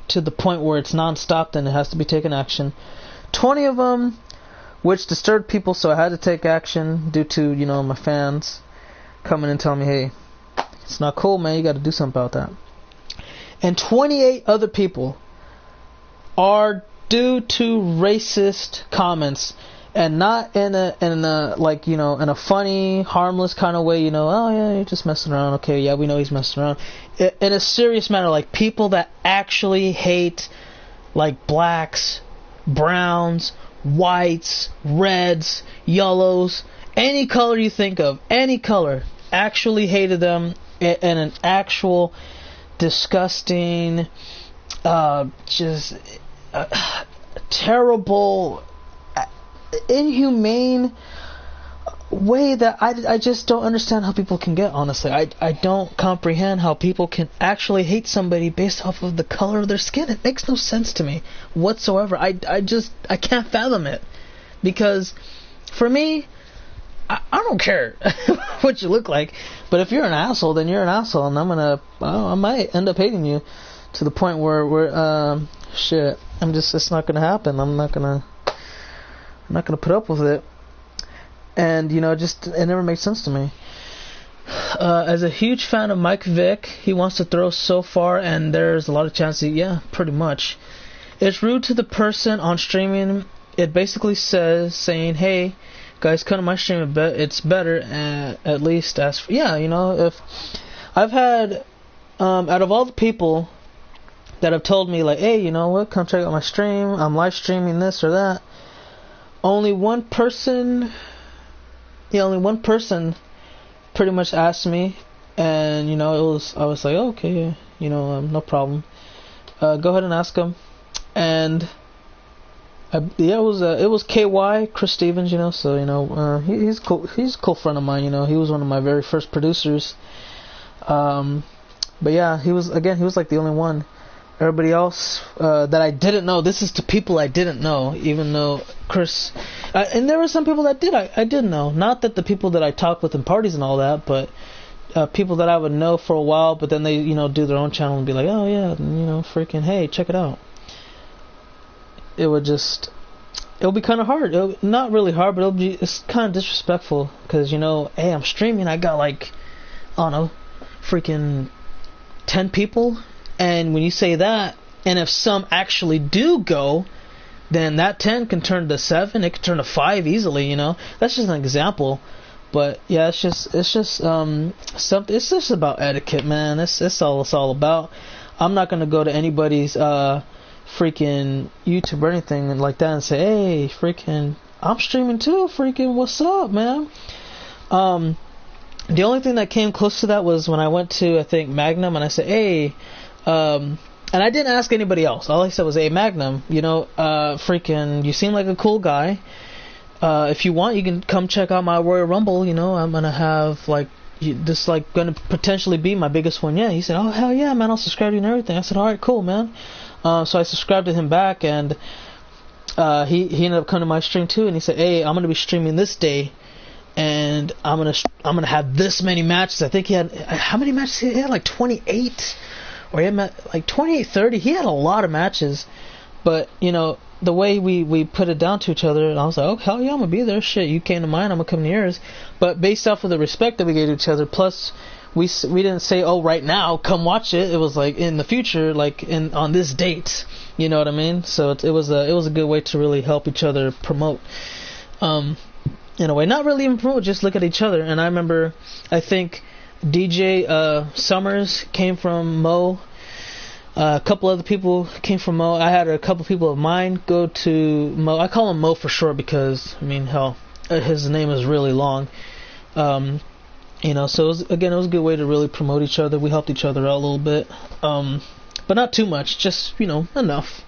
to the point where it's non-stop, then it has to be taken action. 20 of them which disturbed people, so I had to take action due to, you know, my fans coming and telling me, hey, it's not cool, man, you got to do something about that. And 28 other people are due to racist comments. and not in a like, you know, in a funny, harmless kind of way, you know, oh yeah, you're just messing around, okay, yeah, we know he's messing around. In a serious matter, like people that actually hate, like, blacks, browns, whites, reds, yellows, any color you think of, any color, actually hated them in an actual disgusting, just terrible, inhumane way that I just don't understand how people can get, honestly. I don't comprehend how people can actually hate somebody based off of the color of their skin. It makes no sense to me whatsoever. I can't fathom it. Because for me, I don't care what you look like, but if you're an asshole, then you're an asshole, and I might end up hating you to the point where shit, it's not gonna happen. I'm not gonna put up with it. And, you know, it never makes sense to me. As a huge fan of Mike Vick, he wants to throw so far, and there's a lot of chances, yeah, pretty much. It's rude to the person on streaming. It basically saying, hey, guys, come to my stream, it's better, at least ask for, yeah, you know, if I've had, out of all the people that have told me, like, hey, you know what, come check out my stream, I'm live streaming this or that, only one person pretty much asked me, and, you know, I was like, oh, okay, you know, no problem. Go ahead and ask him. And it was KY, Chris Stevens, you know, so, you know, he's cool. He's a cool friend of mine, you know. He was one of my very first producers. But yeah, he was like the only one. Everybody else that I didn't know, this is to people I didn't know, even though Chris, and there were some people that I did know. Not that the people that I talked with in parties and all that, but people that I would know for a while, but then they, you know, do their own channel and be like, oh yeah, you know, freaking, hey, check it out. It would be kind of hard. Not really hard, but it's kind of disrespectful, because, you know, hey, I'm streaming, I got like, I don't know, freaking 10 people. And when you say that, and if some actually do go, then that 10 can turn to 7, it can turn to 5 easily, you know. That's just an example. But yeah, it's just something. It's just about etiquette, man. It's all about. I'm not gonna go to anybody's freaking YouTube or anything like that and say, hey, freaking, I'm streaming too, freaking, what's up, man? The only thing that came close to that was when I went to, I think, Magnum, and I said, hey, and I didn't ask anybody else. All I said was, hey, Magnum, you know, freaking, you seem like a cool guy. If you want, you can come check out my Royal Rumble, you know, I'm gonna have, like, this, like, gonna potentially be my biggest one yet. He said, oh, hell yeah, man, I'll subscribe to you and everything. I said, alright, cool, man. So I subscribed to him back, and he ended up coming to my stream too, and he said, hey, I'm gonna be streaming this day, and I'm gonna have this many matches. I think he had, how many matches? He had like 28, or he had like 28, 30. He had a lot of matches, but, you know, the way we put it down to each other, and I was like, oh, hell yeah, I'm gonna be there. Shit, you came to mine, I'm gonna come to yours. But based off of the respect that we gave to each other, plus we didn't say, oh, right now, come watch it. It was like in the future, like on this date. You know what I mean? So it was a good way to really help each other promote. In a way, not really even promote, just look at each other. And I remember, I think DJ Summers came from Mo. A couple other people came from Mo. I had a couple people of mine go to Mo. I call him Mo for short because, I mean, hell, his name is really long. You know, so it was a good way to really promote each other. We helped each other out a little bit, but not too much, just, you know, enough.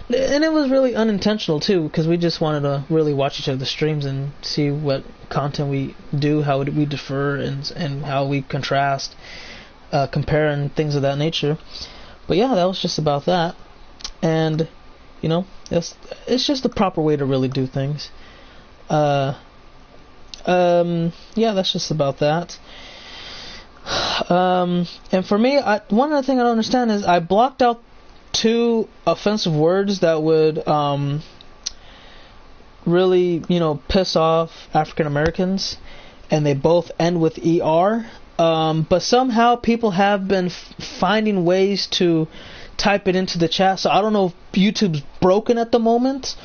And it was really unintentional too, because we just wanted to really watch each other's streams and see what content we do, how we differ, and how we contrast, compare, and things of that nature. But yeah, that was just about that. And, you know, it's just the proper way to really do things. Yeah, that's just about that. And for me, one other thing I don't understand is I blocked out 2 offensive words that would really, you know, piss off African Americans, and they both end with ER. But somehow people have been finding ways to type it into the chat. So I don't know if YouTube's broken at the moment,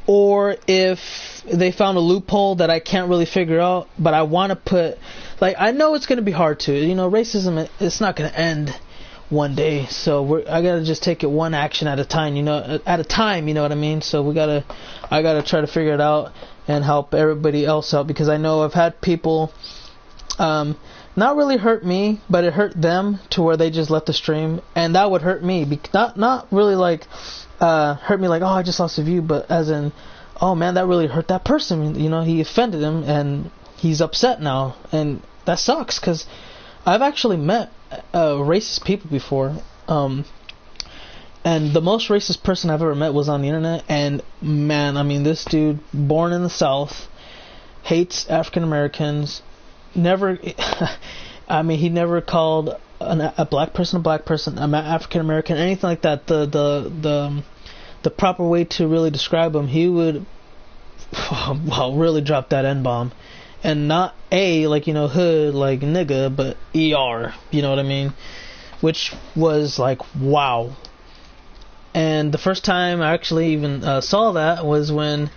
or if they found a loophole that I can't really figure out, but I want to put, like, I know it's going to be hard to, you know, racism, it's not going to end one day, so I got to just take it one action at a time, you know, you know what I mean? So I got to try to figure it out and help everybody else out, because I know I've had people, not really hurt me, but it hurt them to where they just left the stream, and that would hurt me, not really like, hurt me like, oh, I just lost a view, but as in, oh man, that really hurt that person, you know, he offended him, and he's upset now, and that sucks, because I've actually met racist people before, and the most racist person I've ever met was on the internet, and man, I mean, this dude, born in the South, hates African Americans, never, I mean, he never called a black person, an African American, anything like that. The proper way to really describe him, he would, well, really drop that N-bomb, and not like, you know, hood, like nigga, but ER, you know what I mean? Which was like, wow. And the first time I actually even saw that was when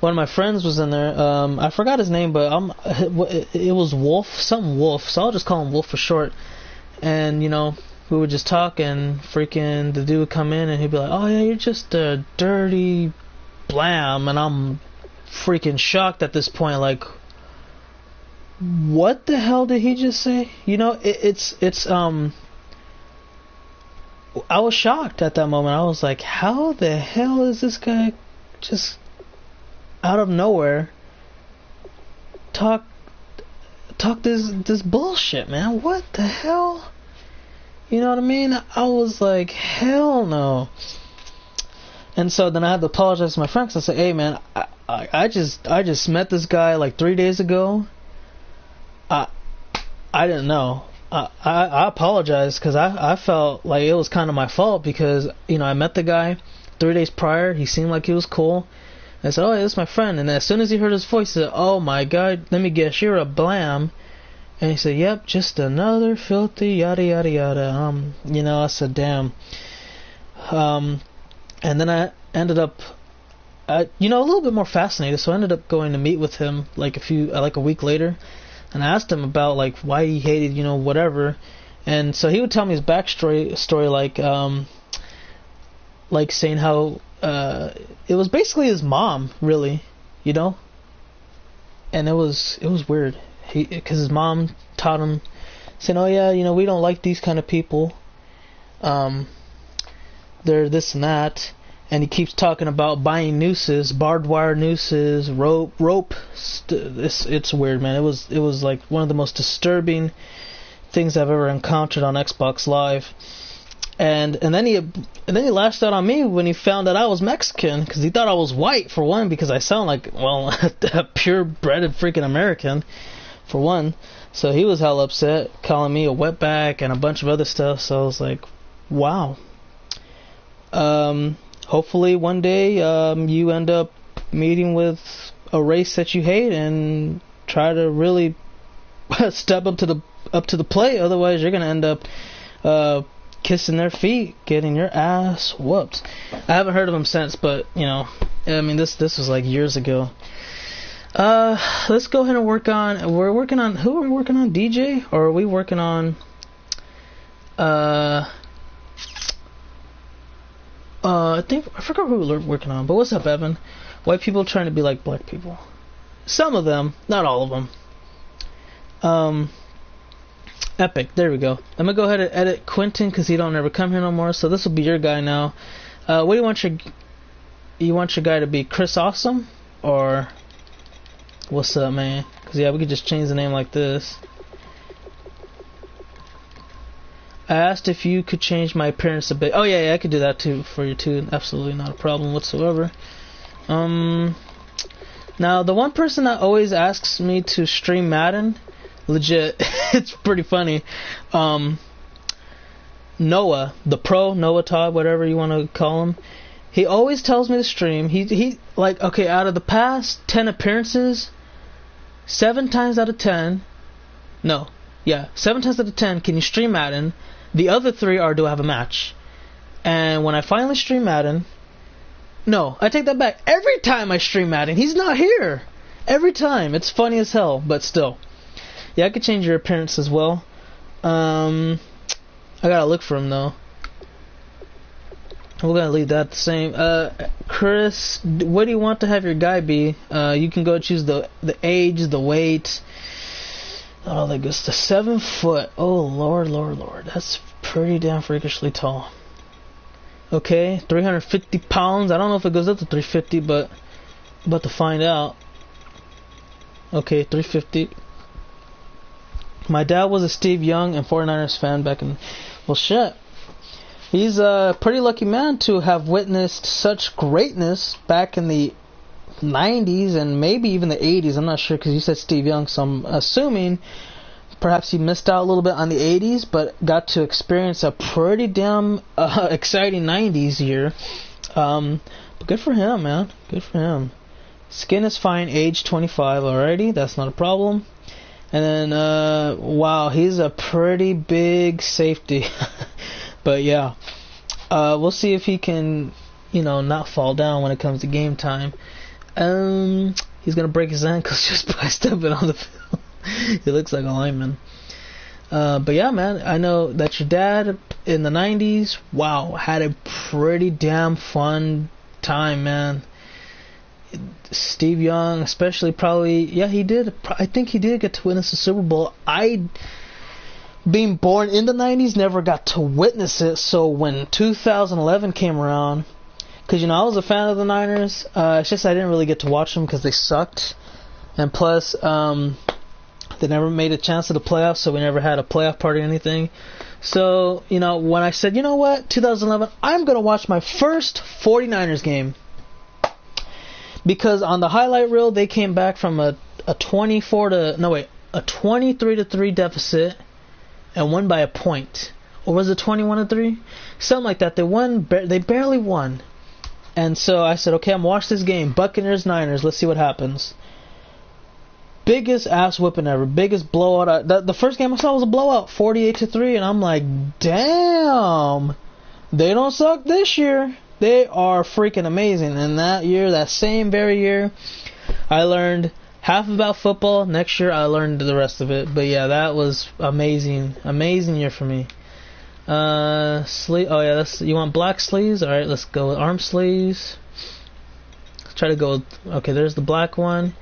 one of my friends was in there. I forgot his name, but it was Wolf, something Wolf, so I'll just call him Wolf for short. And, you know, we would just talk, and freaking the dude would come in and he'd be like, oh yeah, you're just a dirty blam, and I'm freaking shocked at this point, like, what the hell did he just say? You know, it's I was shocked at that moment. I was like, how the hell is this guy just out of nowhere talk this bullshit, man? What the hell? You know what I mean? I was like, hell no. And so then I had to apologize to my friend, because I said, hey man, I just met this guy like 3 days ago. I didn't know. I apologize, because I felt like it was kind of my fault, because, you know, I met the guy 3 days prior. He seemed like he was cool. I said, oh, yeah, this is my friend. And as soon as he heard his voice, he said, oh my God, let me guess, you're a blam. And he said, yep, just another filthy yada yada yada. You know, I said, damn. And then I ended up, you know, a little bit more fascinated. So I ended up going to meet with him like a week later. And I asked him about like why he hated, you know, whatever. And so he would tell me his backstory, like saying how it was basically his mom, really, you know. And it was weird, because his mom taught him, saying, oh yeah, you know, we don't like these kind of people. They're this and that. And he keeps talking about buying nooses, barbed wire nooses, rope. It's weird, man. It was like one of the most disturbing things I've ever encountered on Xbox Live. And then he lashed out on me when he found that I was Mexican, because he thought I was white, for one, because I sound like, well, a purebred freaking American, for one. So he was hell upset, calling me a wetback and a bunch of other stuff. So I was like, wow. Hopefully one day you end up meeting with a race that you hate and try to really step up to the plate. Otherwise, you're gonna end up kissing their feet, getting your ass whooped. I haven't heard of him since, but you know, I mean, this was like years ago. Let's go ahead and work on. Who are we working on? DJ, or are we working on? I forgot who we're working on, but what's up, Evan? White people trying to be like black people. Some of them, not all of them. Epic, there we go. I'm gonna go ahead and edit Quentin, because he don't ever come here no more, so this will be your guy now. What do you want your guy to be? Chris Awesome? Or what's up, man? Because yeah, we could just change the name like this. I asked if you could change my appearance a bit. Oh yeah, I could do that too for you too. Absolutely not a problem whatsoever. Now the one person that always asks me to stream Madden, legit, it's pretty funny. Noah, the pro, Noah Todd, whatever you want to call him. He always tells me to stream. He like, okay, out of the past 10 appearances, 7 times out of 10, 7 times out of 10, can you stream Madden? The other 3 are, do I have a match? And when I finally stream Madden, No, I take that back. Every time I stream Madden, he's not here. Every time. It's funny as hell, but still. Yeah, I could change your appearance as well. I gotta look for him though. We're gonna leave that the same. Chris, what do you want to have your guy be? You can go choose the age, the weight, all that good stuff. 7 foot. Oh lord, that's pretty damn freakishly tall. Okay, 350 pounds. I don't know if it goes up to 350, but about to find out. Okay, 350. My dad was a Steve Young and 49ers fan back in... Well, shit. He's a pretty lucky man to have witnessed such greatness back in the 90s and maybe even the 80s. I'm not sure because you said Steve Young, so I'm assuming perhaps he missed out a little bit on the 80s, but got to experience a pretty damn exciting 90s year. But good for him, man. Good for him. Skin is fine, age 25 already. That's not a problem. And then, wow, he's a pretty big safety. But yeah, we'll see if he can, you know, not fall down when it comes to game time. He's gonna break his ankles just by stepping on the field. He looks like a lineman. But yeah, man, I know that your dad in the 90s, wow, had a pretty damn fun time, man. Steve Young, especially, probably, yeah, he did. I think he did get to witness the Super Bowl. Being born in the 90s, never got to witness it. So when 2011 came around, because, you know, I was a fan of the Niners, it's just I didn't really get to watch them because they sucked. And plus, they never made a chance to the playoffs, so we never had a playoff party or anything. So, you know, when I said, you know what, 2011, I'm going to watch my first 49ers game. Because on the highlight reel, they came back from a 23-3 deficit and won by a point. Or was it 21-3? Something like that. They won. They barely won. And so I said, okay, I'm gonna watch this game. Buccaneers, Niners. Let's see what happens. Biggest ass whipping ever. Biggest blowout. The first game I saw was a blowout, 48-3, and I'm like, damn, they don't suck this year. They are freaking amazing. And that year, that same very year, I learned half about football. Next year, I learned the rest of it. But yeah, that was amazing. Amazing year for me. Sleeve. Oh yeah, you want black sleeves? All right, let's go with arm sleeves. Let's try to go. Okay, there's the black one.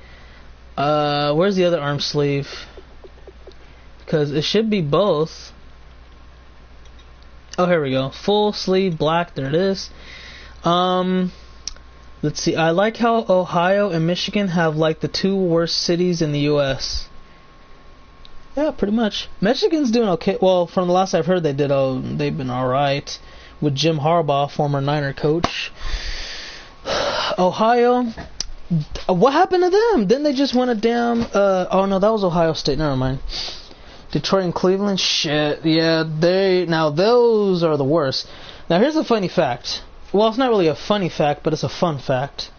Where's the other arm sleeve? Because it should be both. Oh, here we go. Full sleeve black. There it is. Let's see. I like how Ohio and Michigan have like the two worst cities in the U.S. Yeah, pretty much. Michigan's doing okay. Well, from the last I've heard, they've been all right with Jim Harbaugh, former Niner coach. Ohio, what happened to them? Didn't they just win a damn? Oh no, that was Ohio State. Never mind. Detroit and Cleveland. Shit. Yeah, those are the worst. Now here's a funny fact. Well, it's not really a funny fact, but it's a fun fact.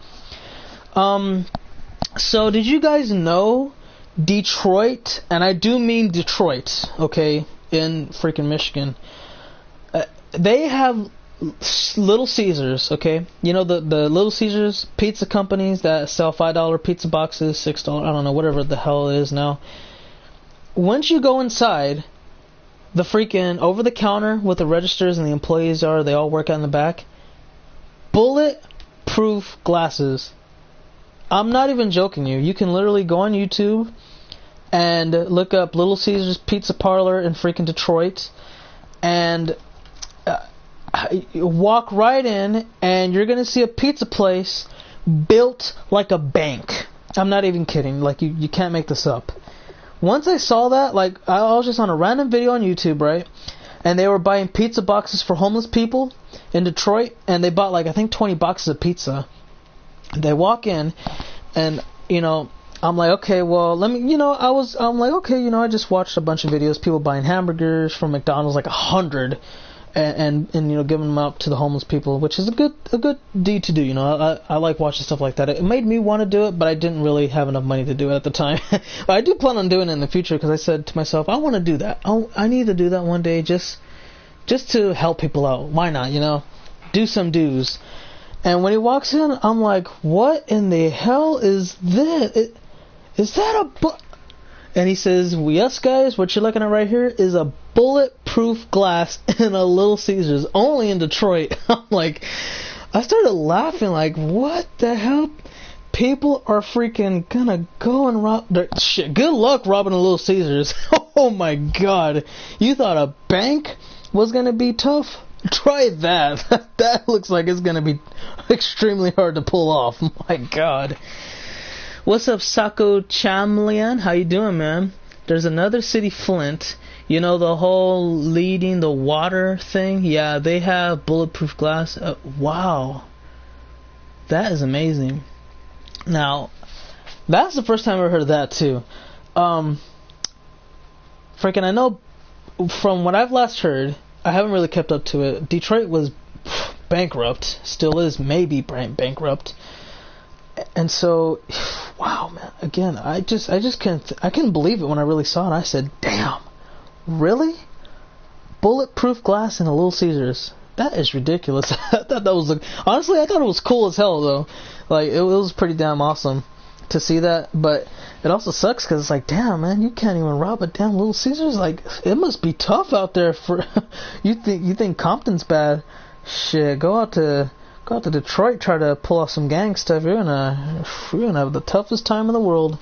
So did you guys know Detroit, and I do mean Detroit, okay, in freaking Michigan, they have Little Caesars, okay? You know the Little Caesars pizza companies that sell $5 pizza boxes, $6, I don't know, whatever the hell it is now. Once you go inside, the freaking over the counter with the registers and the employees they all work out in the back. Bullet-proof glasses. I'm not even joking you. You can literally go on YouTube and look up Little Caesars Pizza Parlor in freaking Detroit and walk right in and you're going to see a pizza place built like a bank. I'm not even kidding. Like, you can't make this up. Once I saw that, like, I was just on a random video on YouTube, right? And they were buying pizza boxes for homeless people in Detroit, and they bought, like, I think 20 boxes of pizza. They walk in, and, you know, I'm like, okay, well, let me, you know, I'm like, okay, you know, I just watched a bunch of videos, people buying hamburgers from McDonald's, like 100, and you know, giving them out to the homeless people, which is a good deed to do, you know. I like watching stuff like that. It made me want to do it, but I didn't really have enough money to do it at the time. But I do plan on doing it in the future, because I said to myself, I want to do that. I need to do that one day, just to help people out. Why not, you know? Do some dues. And when he walks in, I'm like, what in the hell is this? Is that a And he says, well, yes, guys, what you're looking at right here is a bulletproof glass in a Little Caesars, only in Detroit. I'm like, I started laughing, like, what the hell? People are freaking gonna go and rob their shit. Good luck robbing a Little Caesars. Oh my god. You thought a bank was gonna be tough? Try that. That looks like it's gonna be extremely hard to pull off. My god. What's up, Sako Chamlian? How you doing, man? There's another city, Flint. You know the whole leading the water thing? Yeah, they have bulletproof glass. Wow. That is amazing. Now, that's the first time I ever heard of that, too. Freaking, I know from what I've last heard, I haven't really kept up to it. Detroit was bankrupt, still is maybe bankrupt. And so, wow, man, again, I couldn't believe it when I really saw it. I said, damn, really? Bulletproof glass in a Little Caesars. That is ridiculous. I thought that was, honestly, I thought it was cool as hell, though. Like, it was pretty damn awesome to see that, but it also sucks because it's like, damn, man, you can't even rob a damn Little Caesars. Like, it must be tough out there for, you think Compton's bad. Shit, go out to Detroit, try to pull off some gang stuff. You're gonna have the toughest time in the world.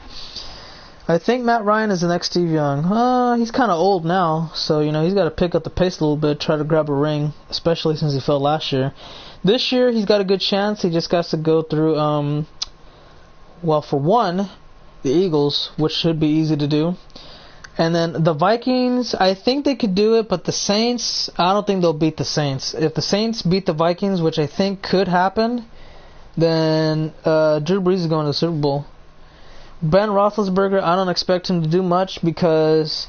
I think Matt Ryan is the next Steve Young. He's kind of old now, so he's got to pick up the pace a little bit, try to grab a ring, especially since he failed last year. This year he's got a good chance. He just got to go through, well, for one, the Eagles, which should be easy to do. And then the Vikings, I think they could do it, but the Saints, I don't think they'll beat the Saints. If the Saints beat the Vikings, which I think could happen, then Drew Brees is going to the Super Bowl. Ben Roethlisberger, I don't expect him to do much because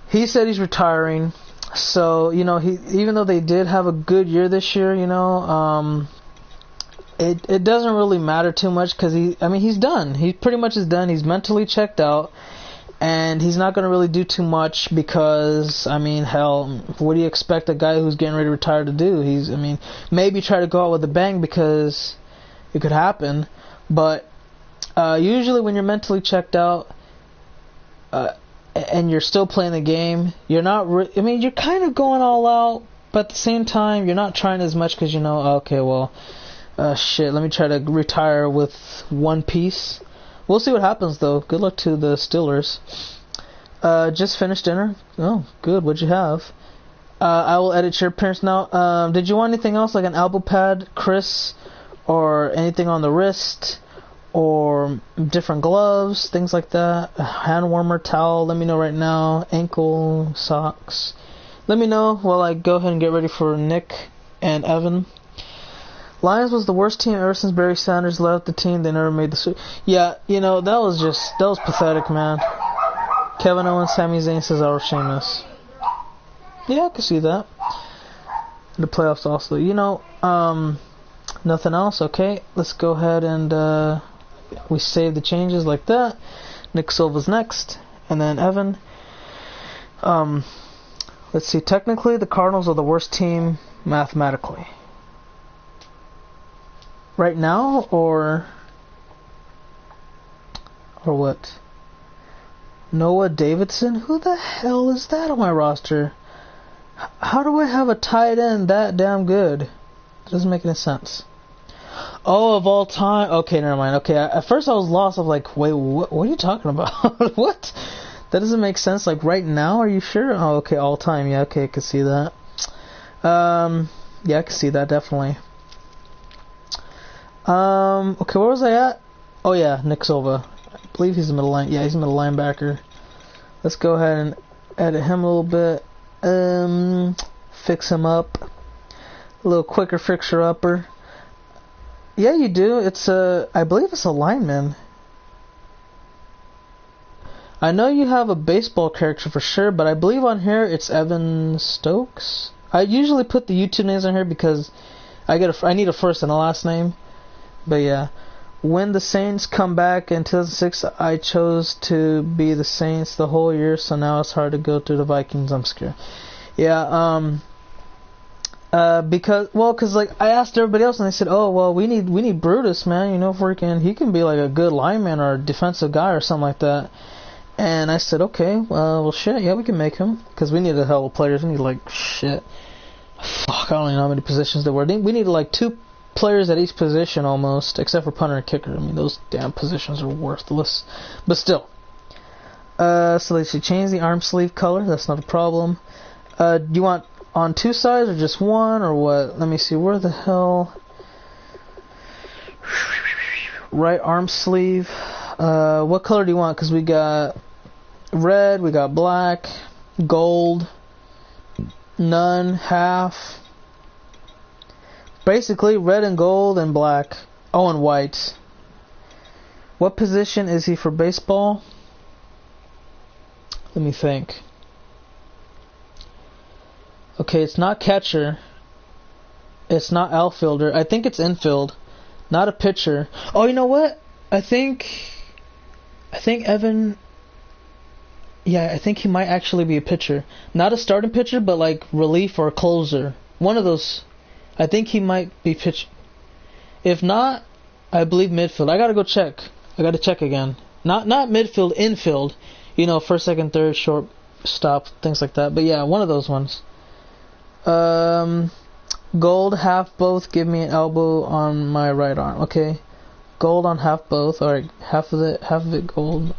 he said he's retiring. So, even though they did have a good year this year, it doesn't really matter too much because he's done. He pretty much is done. He's mentally checked out. And he's not going to really do too much because, hell, what do you expect a guy who's getting ready to retire to do? Maybe try to go out with a bang because it could happen. But usually when you're mentally checked out and you're still playing the game, you're not, you're kind of going all out, but at the same time, you're not trying as much because okay, well, shit, let me try to retire with one piece. We'll see what happens, though. Good luck to the Steelers. Just finished dinner. Oh, good. What'd you have? I will edit your appearance now. Did you want anything else, like an elbow pad, Chris? Or anything on the wrist? Or different gloves, things like that? A hand warmer, towel, let me know right now. Ankle, socks. Let me know while I go ahead and get ready for Nick and Evan. Lions was the worst team ever since Barry Sanders left the team. They never made the Super. Yeah, that was pathetic, man. Kevin Owens, Sami Zayn, Cesaro, Sheamus. Yeah, I can see that. The playoffs also. Nothing else. Okay, let's go ahead and we save the changes like that. Nick Silva's next, and then Evan. Let's see. Technically, the Cardinals are the worst team mathematically. Right now, or what? Noah Davidson? Who the hell is that on my roster? How do I have a tight end that damn good? It doesn't make any sense. Oh, of all time? Okay, never mind. Okay, at first I was lost. I was like, wait, what are you talking about? What? That doesn't make sense. Like, right now, are you sure? Oh, okay, all time. Yeah, okay, I can see that. Yeah, I can see that, definitely. Okay, where was I at? Oh yeah, Nick Silva. I believe he's a middle line. Yeah, he's a middle linebacker. Let's go ahead and edit him a little bit. Fix him up. A little quicker fixer-upper. Yeah, you do. I believe it's a lineman. I know you have a baseball character for sure, but I believe on here it's Evan Stokes. I usually put the YouTube names on here because I need a first and a last name. But yeah, when the Saints come back in 2006, I chose to be the Saints the whole year, so now it's hard to go through the Vikings. I'm scared. Yeah, Because like I asked everybody else and they said, oh well, we need Brutus, man. You know, freaking he can be like a good lineman or a defensive guy or something like that. And I said, okay, well shit, yeah, we can make him because we need a hell of players. We need like shit. Fuck, I don't even know how many positions there were. We needed like 2 players at each position almost, except for punter and kicker. I mean, those damn positions are worthless. But still. So they should change the arm sleeve color. That's not a problem. Do you want on 2 sides or just one or what? Let me see. Where the hell? Right arm sleeve. What color do you want? Because we got red, we got black, gold, none, half. Basically, red and gold and black. Oh, and white. What position is he for baseball? Let me think. Okay, it's not catcher. It's not outfielder. I think it's infield. Not a pitcher. Oh, you know what? I think Evan... Yeah, I think he might actually be a pitcher. Not a starting pitcher, but like relief or a closer. One of those. I think he might be pitch. If not, I believe midfield. I gotta go check. I gotta check again. Not midfield, infield. You know, first, second, third, short, stop, things like that. But yeah, one of those ones. Gold, half both. Give me an elbow on my right arm. Okay. Gold on half both. Alright, half of it gold.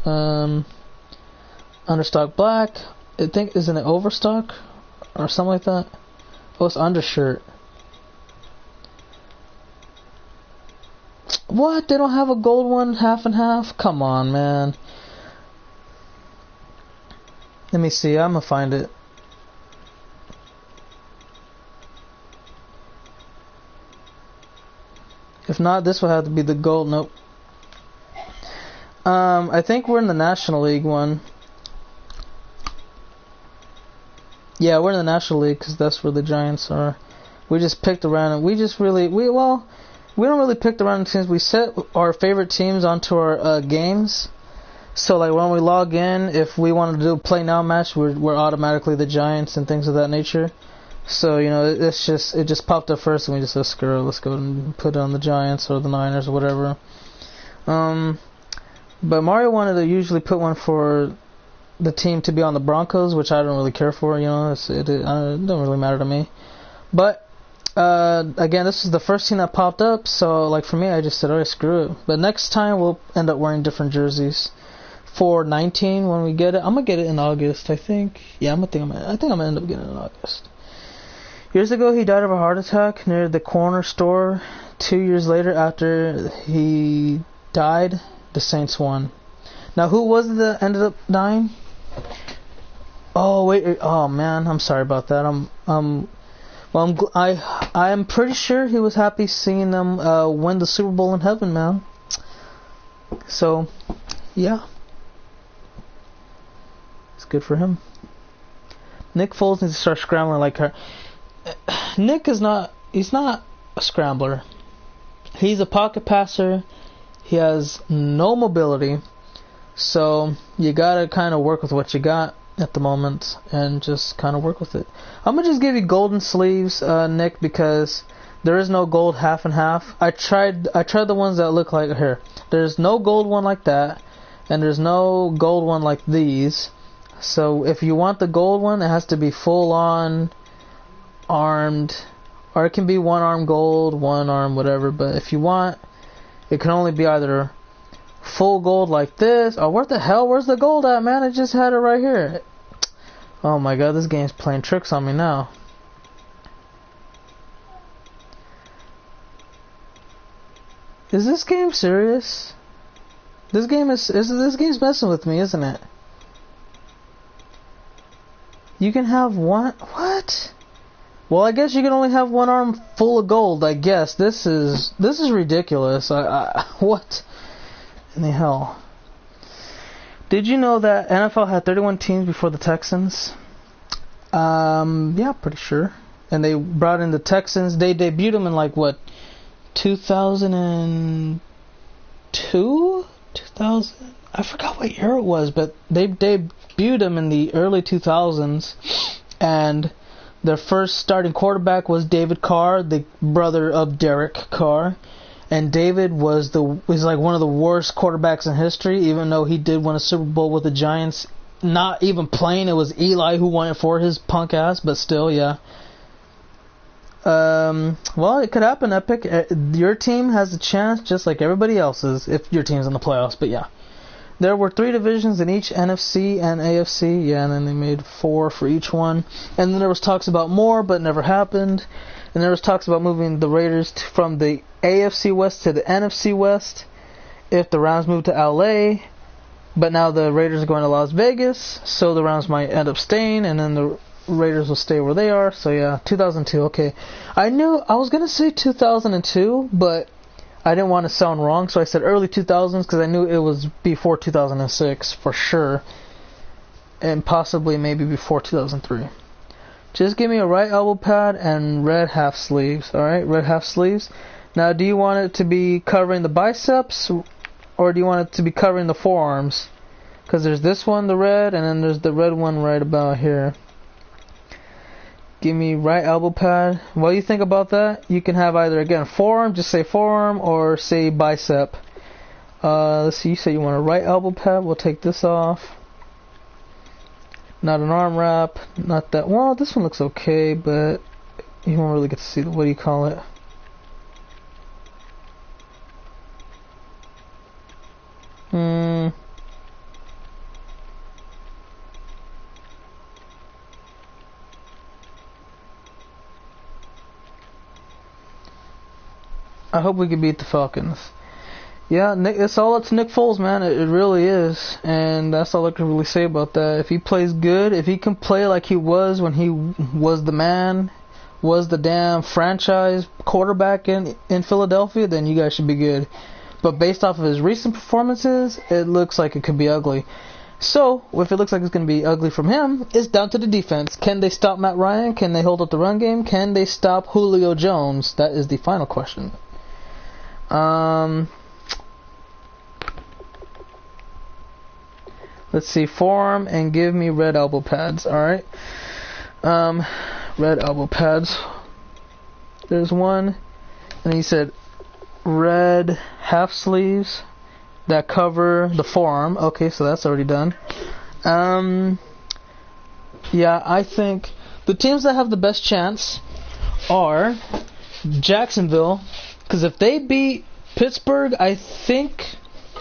Understock black. I think, isn't it overstock? Or something like that? Oh, it's undershirt. What? They don't have a gold one, half and half? Come on, man. Let me see. I'm gonna find it. If not, this will have to be the gold. Nope. I think we're in the National League one. Yeah, we're in the National League because that's where the Giants are. We just picked around and we don't really pick around teams. We set our favorite teams onto our games. So like when we log in, if we want to do a play now match, we're automatically the Giants and things of that nature. So you know, it just popped up first, and we just said screw it, let's go and put it on the Giants or the Niners or whatever. But Mario wanted to usually put one for the team to be on the Broncos, which I don't really care for. You know, it don't really matter to me. But again, this is the first team that popped up, so like for me, I just said, alright, screw it. But next time we'll end up wearing different jerseys. For 19, when we get it, I'm gonna get it in August, I think. Yeah, I think I'm gonna end up getting it in August. Years ago, he died of a heart attack near the corner store. 2 years later, after he died, the Saints won. Now, who was it that ended up dying? Oh wait, oh man, I'm sorry about that. I'm pretty sure he was happy seeing them win the Super Bowl in heaven, man. So, yeah. It's good for him. Nick Foles needs to start scrambling like her. Nick he's not a scrambler. He's a pocket passer. He has no mobility. So, you gotta kind of work with what you got at the moment and just kind of work with it. I'm gonna just give you golden sleeves, Nick, because there is no gold half and half. I tried the ones that look like here. There's no gold one like that, and there's no gold one like these. So if you want the gold one, it has to be full on armed, or it can be one arm gold, one arm whatever. But if you want, it can only be either full gold like this, or where's the gold at, man? I just had it right here. Oh my god, this game's playing tricks on me now. Is this game serious? This game's messing with me, isn't it? You can have one. What? Well, I guess you can only have one arm full of gold. I guess this is ridiculous. What in the hell? Did you know that NFL had 31 teams before the Texans? Yeah, pretty sure. And they brought in the Texans. They debuted them in like what, 2002? 2000? I forgot what year it was, but they debuted them in the early 2000s, and Their first starting quarterback was David Carr, the brother of Derek Carr. And David was like one of the worst quarterbacks in history, even though he did win a Super Bowl with the Giants. Not even playing, it was Eli who won it for his punk ass, but still, yeah. Well, it could happen, Epic. Your team has a chance just like everybody else's if your team's in the playoffs, but yeah. There were 3 divisions in each, NFC and AFC, yeah, and then they made 4 for each one. And then there was talks about more, but never happened. And there was talks about moving the Raiders from the AFC West to the NFC West if the Rams moved to LA. But now the Raiders are going to Las Vegas, so the Rams might end up staying, and then the Raiders will stay where they are. So yeah, 2002, okay. I was going to say 2002, but I didn't want to sound wrong, so I said early 2000s because I knew it was before 2006 for sure. And possibly maybe before 2003. Just give me a right elbow pad and red half sleeves, alright? Red half sleeves. Now, do you want it to be covering the biceps, or do you want it to be covering the forearms? Because there's this one, the red, and then there's the red one right about here. Give me right elbow pad. What do you think about that? You can have either, again, forearm, just say forearm, or say bicep. Let's see, you say you want a right elbow pad. We'll take this off. Not an arm wrap, not that. Well, this one looks okay, but you won't really get to see what do you call it? I hope we can beat the Falcons. Yeah, it's all up to Nick Foles, man. It really is. And that's all I can really say about that. If he plays good, if he can play like he was when he was the man, was the damn franchise quarterback in Philadelphia, then you guys should be good. But based off of his recent performances, it looks like it could be ugly. So, if it looks like it's going to be ugly from him, it's down to the defense. Can they stop Matt Ryan? Can they hold up the run game? Can they stop Julio Jones? That is the final question. Let's see, forearm and give me red elbow pads, alright? Red elbow pads. There's one. And he said red half sleeves that cover the forearm. Okay, so that's already done. Yeah, I think the teams that have the best chance are Jacksonville, because if they beat Pittsburgh, I think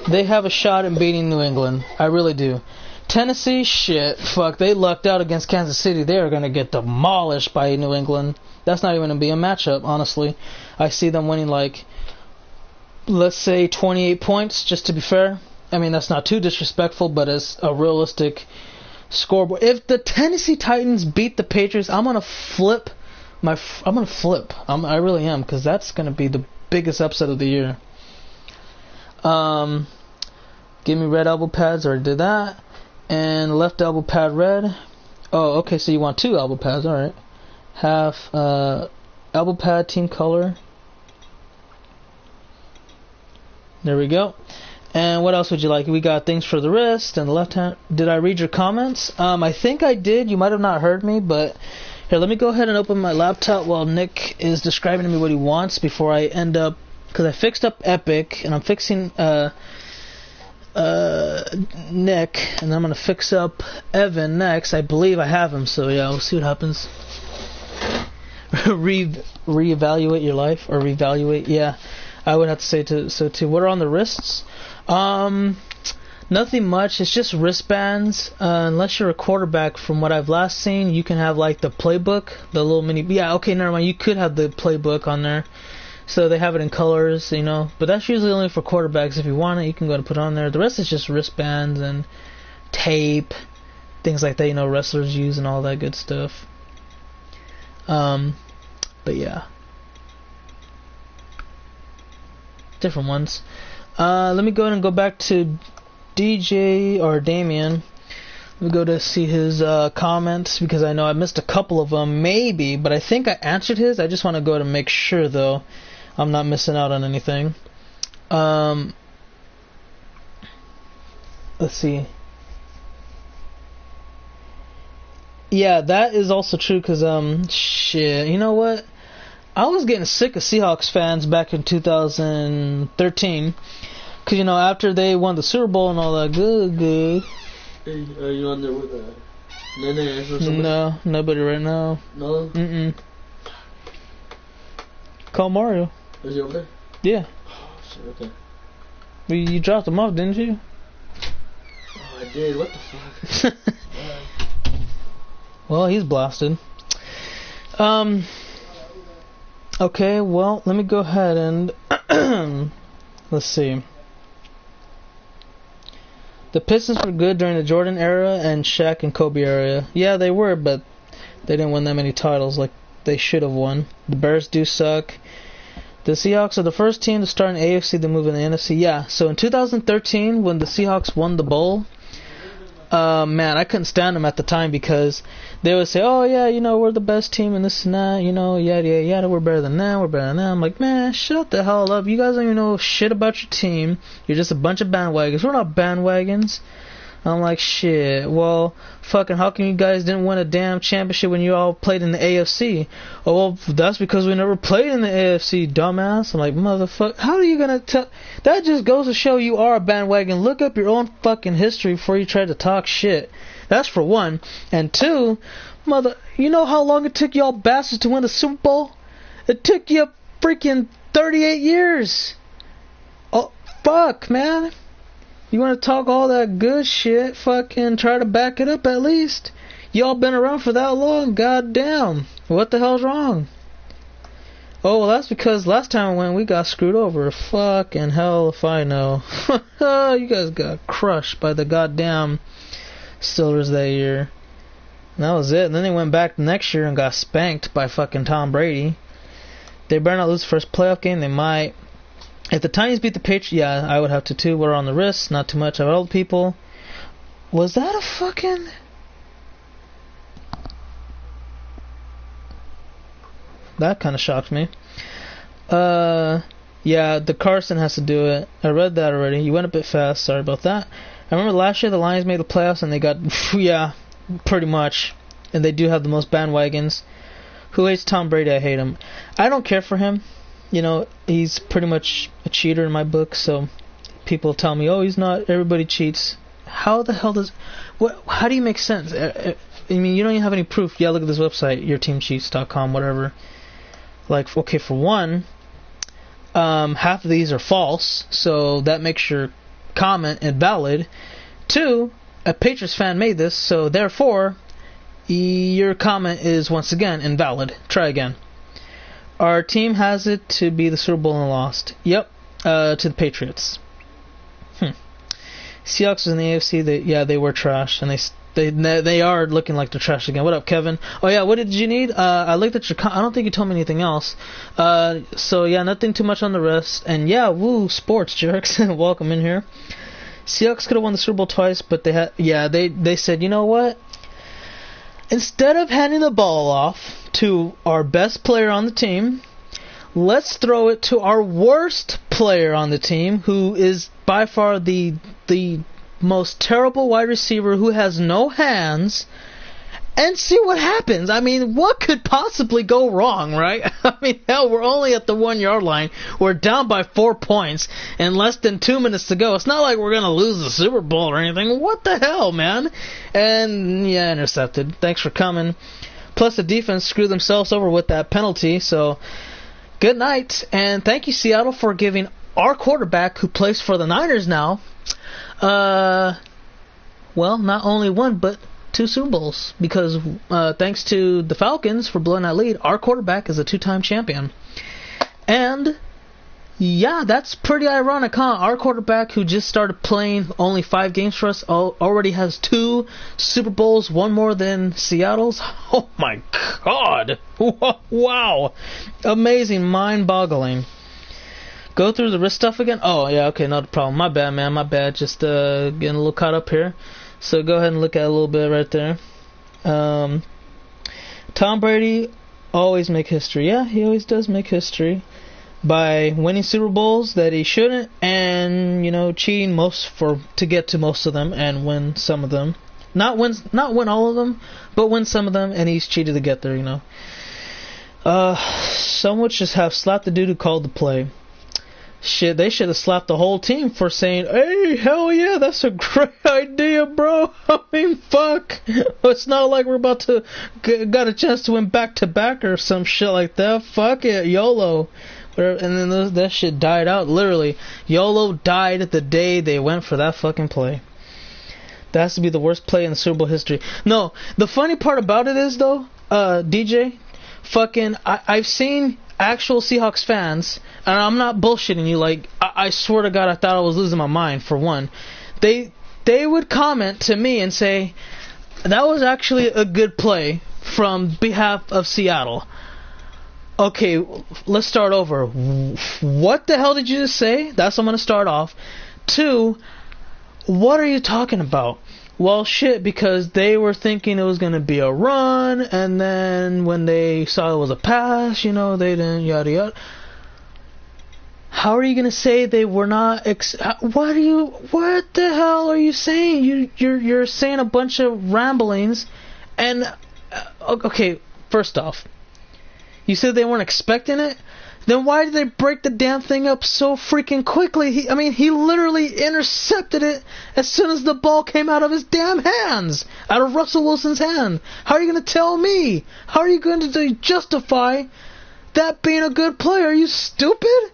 they have a shot at beating New England. I really do. Tennessee, shit. Fuck, they lucked out against Kansas City. They are going to get demolished by New England. That's not even going to be a matchup, honestly. I see them winning, like, let's say 28 points, just to be fair. I mean, that's not too disrespectful, but it's a realistic scoreboard. If the Tennessee Titans beat the Patriots, I'm going to flip. I really am, because that's going to be the biggest upset of the year. Give me red elbow pads, already did that. And left elbow pad red. Oh, okay, so you want 2 elbow pads, alright. Half elbow pad team color. There we go. And what else would you like? We got things for the wrist and the left hand. Did I read your comments? I think I did. You might have not heard me, but here, let me go ahead and open my laptop while Nick is describing to me what he wants before I end up, because I fixed up Epic and I'm fixing Nick, and I'm gonna fix up Evan next. I believe I have him, so yeah, we'll see what happens. Reevaluate your life, or reevaluate, yeah. I would have to say so too. What are on the wrists? Nothing much. It's just wristbands. Unless you're a quarterback, from what I've last seen, you can have like the playbook, the little mini. Yeah, okay, never mind. You could have the playbook on there. So they have it in colors, you know. But that's usually only for quarterbacks. If you want it, you can go and put it on there. The rest is just wristbands and tape, things like that, you know, wrestlers use and all that good stuff. But yeah. Different ones. Let me go ahead and go back to DJ or Damien. Let me go to see his comments, because I know I missed a couple of them, maybe, but I think I answered his. I just want to go to make sure, though, I'm not missing out on anything. Let's see. Yeah, that is also true because, shit, you know what? I was getting sick of Seahawks fans back in 2013 because, you know, after they won the Super Bowl and all that good. Hey, are you on there with Nene or something? No, nobody right now. No? Mm-mm. Call Mario. Is he over there? Yeah. Oh, shit, okay. You dropped him off, didn't you? Oh, I did. What the fuck? Well, he's blasted. Okay, well, let me go ahead and let's see. The Pistons were good during the Jordan era and Shaq and Kobe era. Yeah, they were, but they didn't win that many titles like they should have won. The Bears do suck. The Seahawks are the first team to start in AFC to move in the NFC. Yeah, so in 2013, when the Seahawks won the bowl, man, I couldn't stand them at the time because they would say, oh, yeah, you know, we're the best team and this and that, you know, yada, yada, yada, we're better than that, we're better than that. I'm like, man, shut the hell up. You guys don't even know shit about your team. You're just a bunch of bandwagons. We're not bandwagons. I'm like, shit, well, fucking, how come you guys didn't win a damn championship when you all played in the AFC? Oh, well, that's because we never played in the AFC, dumbass. I'm like, motherfucker, how are you gonna tell? That just goes to show you are a bandwagon. Look up your own fucking history before you try to talk shit. That's for one. And two, you know how long it took y'all bastards to win the Super Bowl? It took you freaking 38 years. Oh, fuck, man. You want to talk all that good shit, fucking try to back it up at least. Y'all been around for that long, goddamn. What the hell's wrong? Oh, well, that's because last time we got screwed over. Fucking hell if I know. You guys got crushed by the goddamn Steelers that year. And that was it. And then they went back the next year and got spanked by fucking Tom Brady. They better not lose the first playoff game. They might. If the Titans beat the Patriots, yeah, I would have to too. We're on the wrist, not too much of old people. Was that a fucking... That kind of shocked me. Yeah, the Carson has to do it. I read that already. You went a bit fast. Sorry about that. I remember last year the Lions made the playoffs and they got... yeah, pretty much. And they do have the most bandwagons. Who hates Tom Brady? I hate him. I don't care for him. You know, he's pretty much a cheater in my book, so people tell me, oh, he's not, everybody cheats. How the hell does... How do you make sense? I mean, you don't even have any proof. Yeah, look at this website, yourteamcheats.com, whatever. Like, okay, for one, half of these are false, so that makes your comment invalid. Two, a Patriots fan made this, so therefore, your comment is once again invalid. Try again. Our team has it to be the Super Bowl and lost. Yep, to the Patriots. Seahawks was in the AFC. They were trash, and they are looking like they're trash again. What up, Kevin? Oh yeah, what did you need? I looked at your. I don't think you told me anything else. So yeah, nothing too much on the rest. And yeah, woo, sports jerks. Welcome in here. Seahawks could have won the Super Bowl twice, but they had. Yeah, they said, you know what? Instead of handing the ball off to our best player on the team, let's throw it to our worst player on the team, who is by far the most terrible wide receiver who has no hands, and see what happens. I mean, what could possibly go wrong, right? I mean, hell, we're only at the 1 yard line. We're down by 4 points and less than 2 minutes to go. It's not like we're going to lose the Super Bowl or anything. What the hell, man? And, yeah, intercepted. Thanks for coming. Plus, the defense screwed themselves over with that penalty. So, good night. And thank you, Seattle, for giving our quarterback, who plays for the Niners now, well, not only one, but 2 Super Bowls, because thanks to the Falcons for blowing that lead, our quarterback is a 2-time champion. And yeah, that's pretty ironic, huh? Our quarterback, who just started playing only 5 games for us, already has 2 Super Bowls, one more than Seattle's. Oh my god. Wow. Amazing, mind-boggling. Go through the wrist stuff again? Oh yeah, okay, not a problem. My bad, man, my bad. Just getting a little caught up here. So go ahead and look at it a little bit right there. Tom Brady always make history. Yeah, he always does make history by winning Super Bowls that he shouldn't, and cheating to get to most of them and win some of them. Not win all of them, but win some of them, and he's cheated to get there, you know. Some would just have slapped the dude who called the play. Shit, they should have slapped the whole team for saying, hey, hell yeah, that's a great idea, bro. I mean, fuck. It's not like we're about to got a chance to win back-to-back or some shit like that. Fuck it, YOLO. And then that shit died out, literally. YOLO died the day they went for that fucking play. That has to be the worst play in the Super Bowl history. No, the funny part about it is, though, DJ, fucking, I've seen actual Seahawks fans, and I'm not bullshitting you, like, I swear to God, I thought I was losing my mind, for one. They would comment to me and say, that was actually a good play from behalf of Seattle. Okay, let's start over. What the hell did you just say? That's what I'm going to start off. 2, what are you talking about? Well, shit, because they were thinking it was going to be a run, and then when they saw it was a pass, you know, they didn't, yada yada. How are you going to say they were not, what the hell are you saying? You're saying a bunch of ramblings, and, okay, first off, you said they weren't expecting it? Then why did they break the damn thing up so freaking quickly? He literally intercepted it as soon as the ball came out of his damn hands. Out of Russell Wilson's hand. How are you going to tell me? How are you going to justify that being a good play? Are you stupid?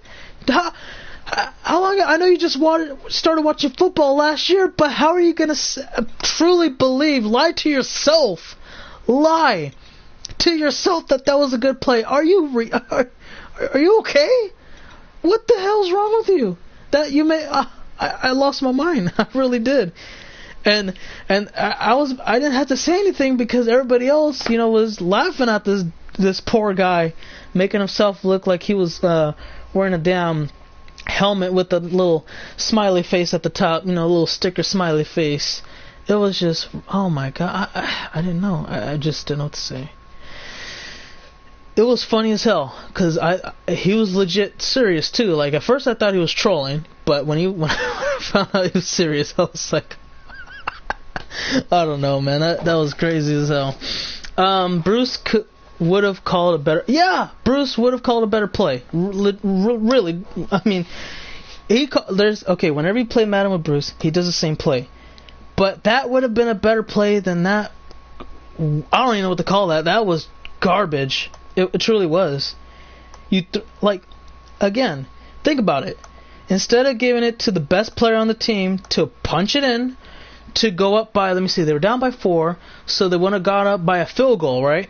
How long? I know you just started watching football last year, but how are you going to truly believe, lie to yourself that that was a good play? Are you okay? What the hell's wrong with you? That you may I lost my mind. I really did. And I didn't have to say anything because everybody else, you know, was laughing at this poor guy, making himself look like he was wearing a damn helmet with a little smiley face at the top, you know, a little sticker smiley face. It was just, oh my God, I didn't know. I just didn't know what to say. It was funny as hell, because he was legit serious too. Like, at first I thought he was trolling, but when I found out he was serious, I was like, I don't know, man. That was crazy as hell. Bruce would have called a better... Yeah! Bruce would have called a better play. Really. I mean, whenever you play Madden with Bruce, he does the same play. But that would have been a better play than that. I don't even know what to call that. That was garbage. It truly was. Again, think about it. Instead of giving it to the best player on the team to punch it in, to go up by, let me see, they were down by 4, so they wouldn't have got up by a field goal, right?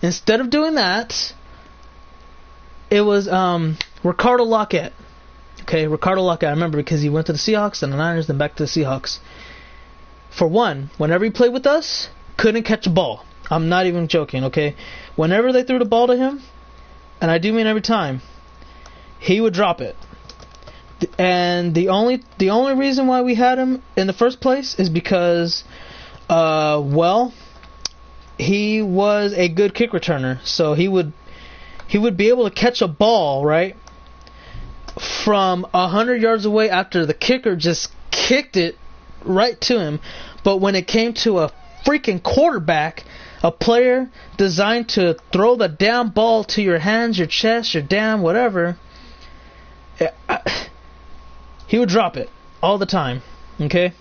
Instead of doing that, it was Ricardo Lockett. Okay, Ricardo Lockett, I remember, because he went to the Seahawks, then the Niners, then back to the Seahawks. For one, whenever he played with us, couldn't catch a ball. I'm not even joking, okay? Whenever they threw the ball to him, and I do mean every time, he would drop it. And the only reason why we had him in the first place is because, he was a good kick returner. So he would be able to catch a ball, right, from 100 yards away after the kicker just kicked it right to him. But when it came to a freaking quarterback, a player designed to throw the damn ball to your hands, your chest, your damn whatever, he would drop it all the time, okay?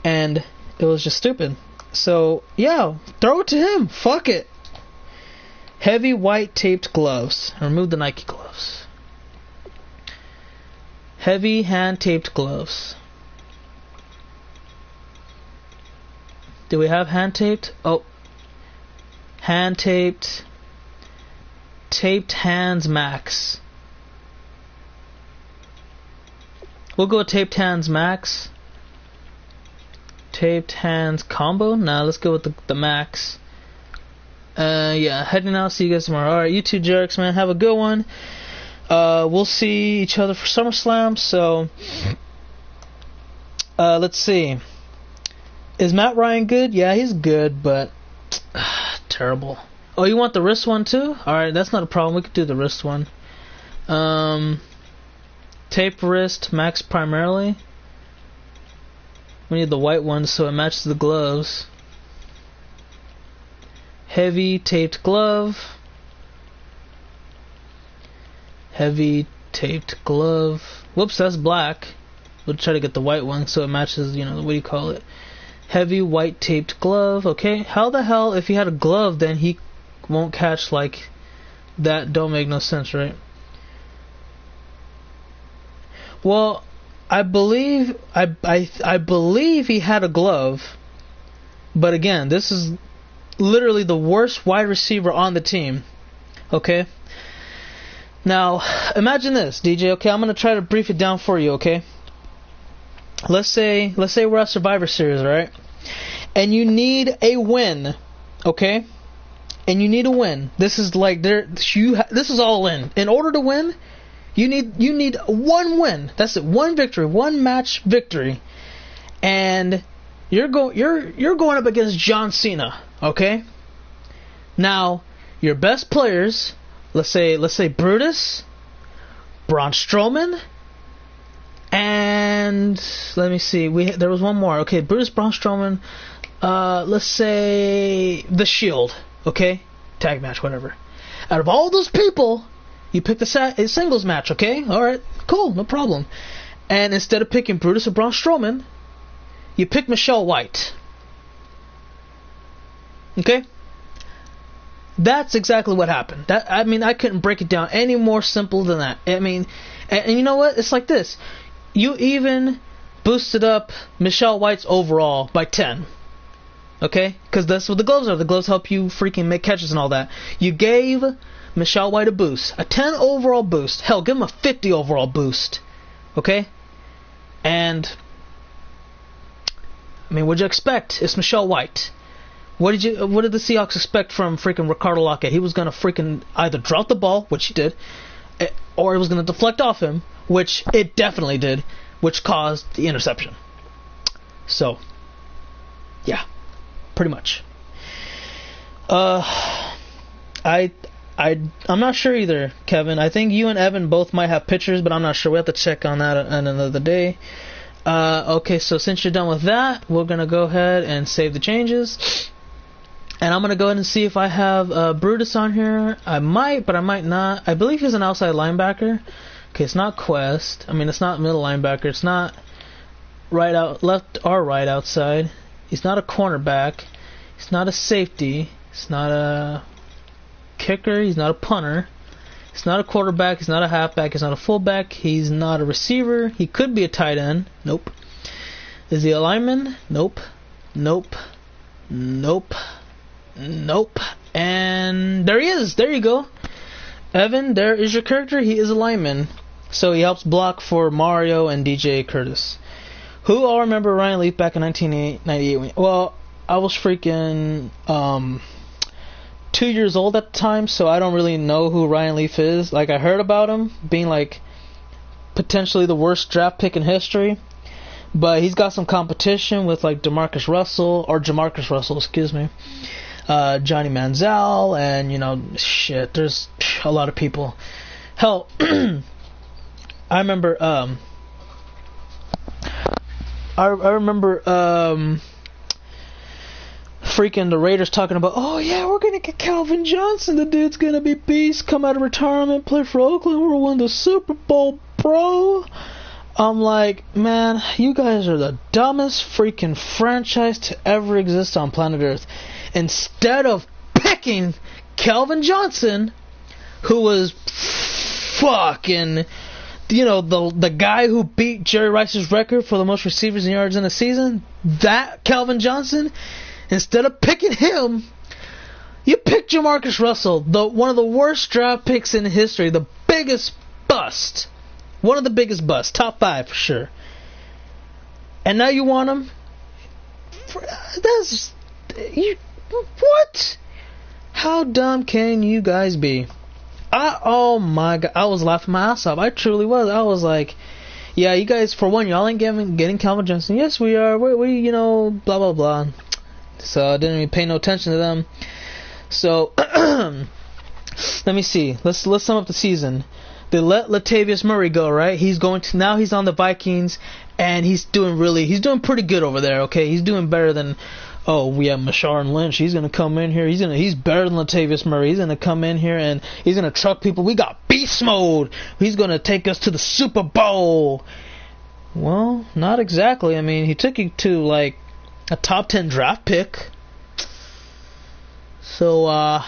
And it was just stupid. So, yeah, throw it to him. Fuck it. Heavy white taped gloves. Remove the Nike gloves. Heavy hand taped gloves. Do we have hand taped? Oh. Hand taped. Taped hands max. We'll go taped hands max. Taped hands combo. Now let's go with the max. Yeah, heading out. See you guys tomorrow. Alright, you two jerks, man. Have a good one. We'll see each other for SummerSlam. So, let's see. Is Matt Ryan good? Yeah, he's good, but terrible. Oh, you want the wrist one too? Alright, that's not a problem. We could do the wrist one. Tape wrist, max primarily. We need the white one so it matches the gloves. Heavy taped glove. Heavy taped glove. Whoops, that's black. We'll try to get the white one so it matches, you know, what do you call it? Heavy white taped glove. Okay, how the hell, if he had a glove, then he won't catch like that? Don't make no sense, right? Well, I believe he had a glove, but again, this is literally the worst wide receiver on the team. Okay. Now, imagine this, DJ. Okay, I'm gonna try to brief it down for you. Okay. Let's say we're at Survivor Series, right? And you need a win. Okay. And you need a win. This is like this is all in. In order to win, you need one win. That's it. One victory, one match victory, and you're going up against John Cena. Okay. Now, your best players, let's say Brutus, Braun Strowman, and let me see. There was one more. Okay, Brutus, Braun Strowman. Let's say The Shield. Okay, tag match, whatever. Out of all those people, you pick a singles match. Okay, all right, cool, no problem. And instead of picking Brutus or Braun Strowman, you pick Michelle White. Okay, that's exactly what happened. I couldn't break it down any more simple than that. I mean, and you know what? It's like this. You even boosted up Michelle White's overall by 10. Okay? Because that's what the gloves are. The gloves help you freaking make catches and all that. You gave Michelle White a boost. A 10 overall boost. Hell, give him a 50 overall boost. Okay? And, I mean, what'd you expect? It's Michelle White. What did the Seahawks expect from freaking Ricardo Lockett? He was going to freaking either drop the ball, which he did, or it was going to deflect off him, which it definitely did, which caused the interception. So, yeah, pretty much. I'm not sure either, Kevin. I think you and Evan both might have pictures, but I'm not sure. We have to check on that on another day. Okay, so since you're done with that, we're going to go ahead and save the changes. And I'm going to go ahead and see if I have Brutus on here. I might, but I might not. I believe he's an outside linebacker. Okay, it's not Quest. I mean, it's not middle linebacker. It's not left or right outside. He's not a cornerback. He's not a safety. He's not a kicker. He's not a punter. He's not a quarterback. He's not a halfback. He's not a fullback. He's not a receiver. He could be a tight end. Nope. Is he a lineman? Nope. Nope. Nope. Nope. And there he is. There you go. Evan, there is your character. He is a lineman. So he helps block for Mario and DJ Curtis. Who all remember Ryan Leaf back in 1998? Well, I was freaking 2 years old at the time, so I don't really know who Ryan Leaf is. Like, I heard about him being like potentially the worst draft pick in history, but he's got some competition with like Jamarcus Russell, excuse me, Johnny Manziel, and you know, shit, there's a lot of people. Hell, I remember freaking the Raiders talking about, oh yeah, we're gonna get Calvin Johnson, the dude's gonna be beast, come out of retirement, play for Oakland, we'll win the Super Bowl, bro. I'm like, man, you guys are the dumbest freaking franchise to ever exist on planet Earth. Instead of picking Calvin Johnson, who was fucking, you know, the guy who beat Jerry Rice's record for the most receivers and yards in a season, that Calvin Johnson, instead of picking him, you picked Jamarcus Russell, one of the worst draft picks in history, the biggest bust. One of the biggest busts. Top 5 for sure. And now you want him? What? How dumb can you guys be? Oh my god. I was laughing my ass off. I truly was. I was like, yeah, you guys, for one, y'all ain't getting Calvin Johnson. Yes, we are. We you know, blah, blah, blah. So I didn't even pay no attention to them. So, let me see. Let's sum up the season. They let Latavius Murray go, right? He's on the Vikings, and he's doing pretty good over there. Okay, he's doing better than. Oh, we have Marshawn Lynch. He's gonna come in here. He's better than Latavius Murray. He's gonna come in here and he's gonna truck people. We got beast mode. He's gonna take us to the Super Bowl. Well, not exactly. I mean, he took you to like a top 10 draft pick. So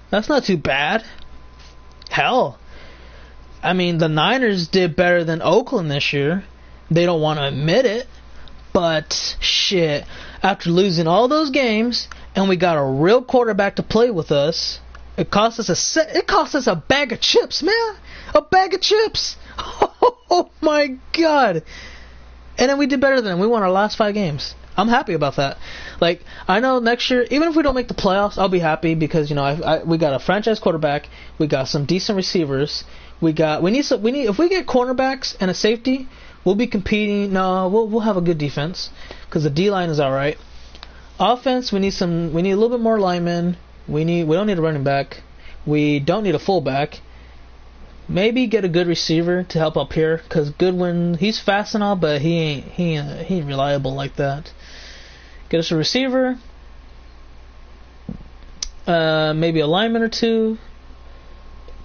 that's not too bad. Hell, I mean, the Niners did better than Oakland this year. They don't want to admit it, but shit. After losing all those games, and we got a real quarterback to play with us, it cost us a bag of chips, man. A bag of chips. Oh my god. And then we did better than them. We won our last 5 games. I'm happy about that. Like, I know next year, even if we don't make the playoffs, I'll be happy because, you know, we got a franchise quarterback, we got some decent receivers, if we get cornerbacks and a safety, we'll be competing. No, we'll have a good defense because the D-line is all right. Offense, we need a little bit more linemen. We don't need a running back. We don't need a fullback. Maybe get a good receiver to help up here because Goodwin, he's fast and all, but he ain't reliable like that. Get us a receiver. Maybe a lineman or 2.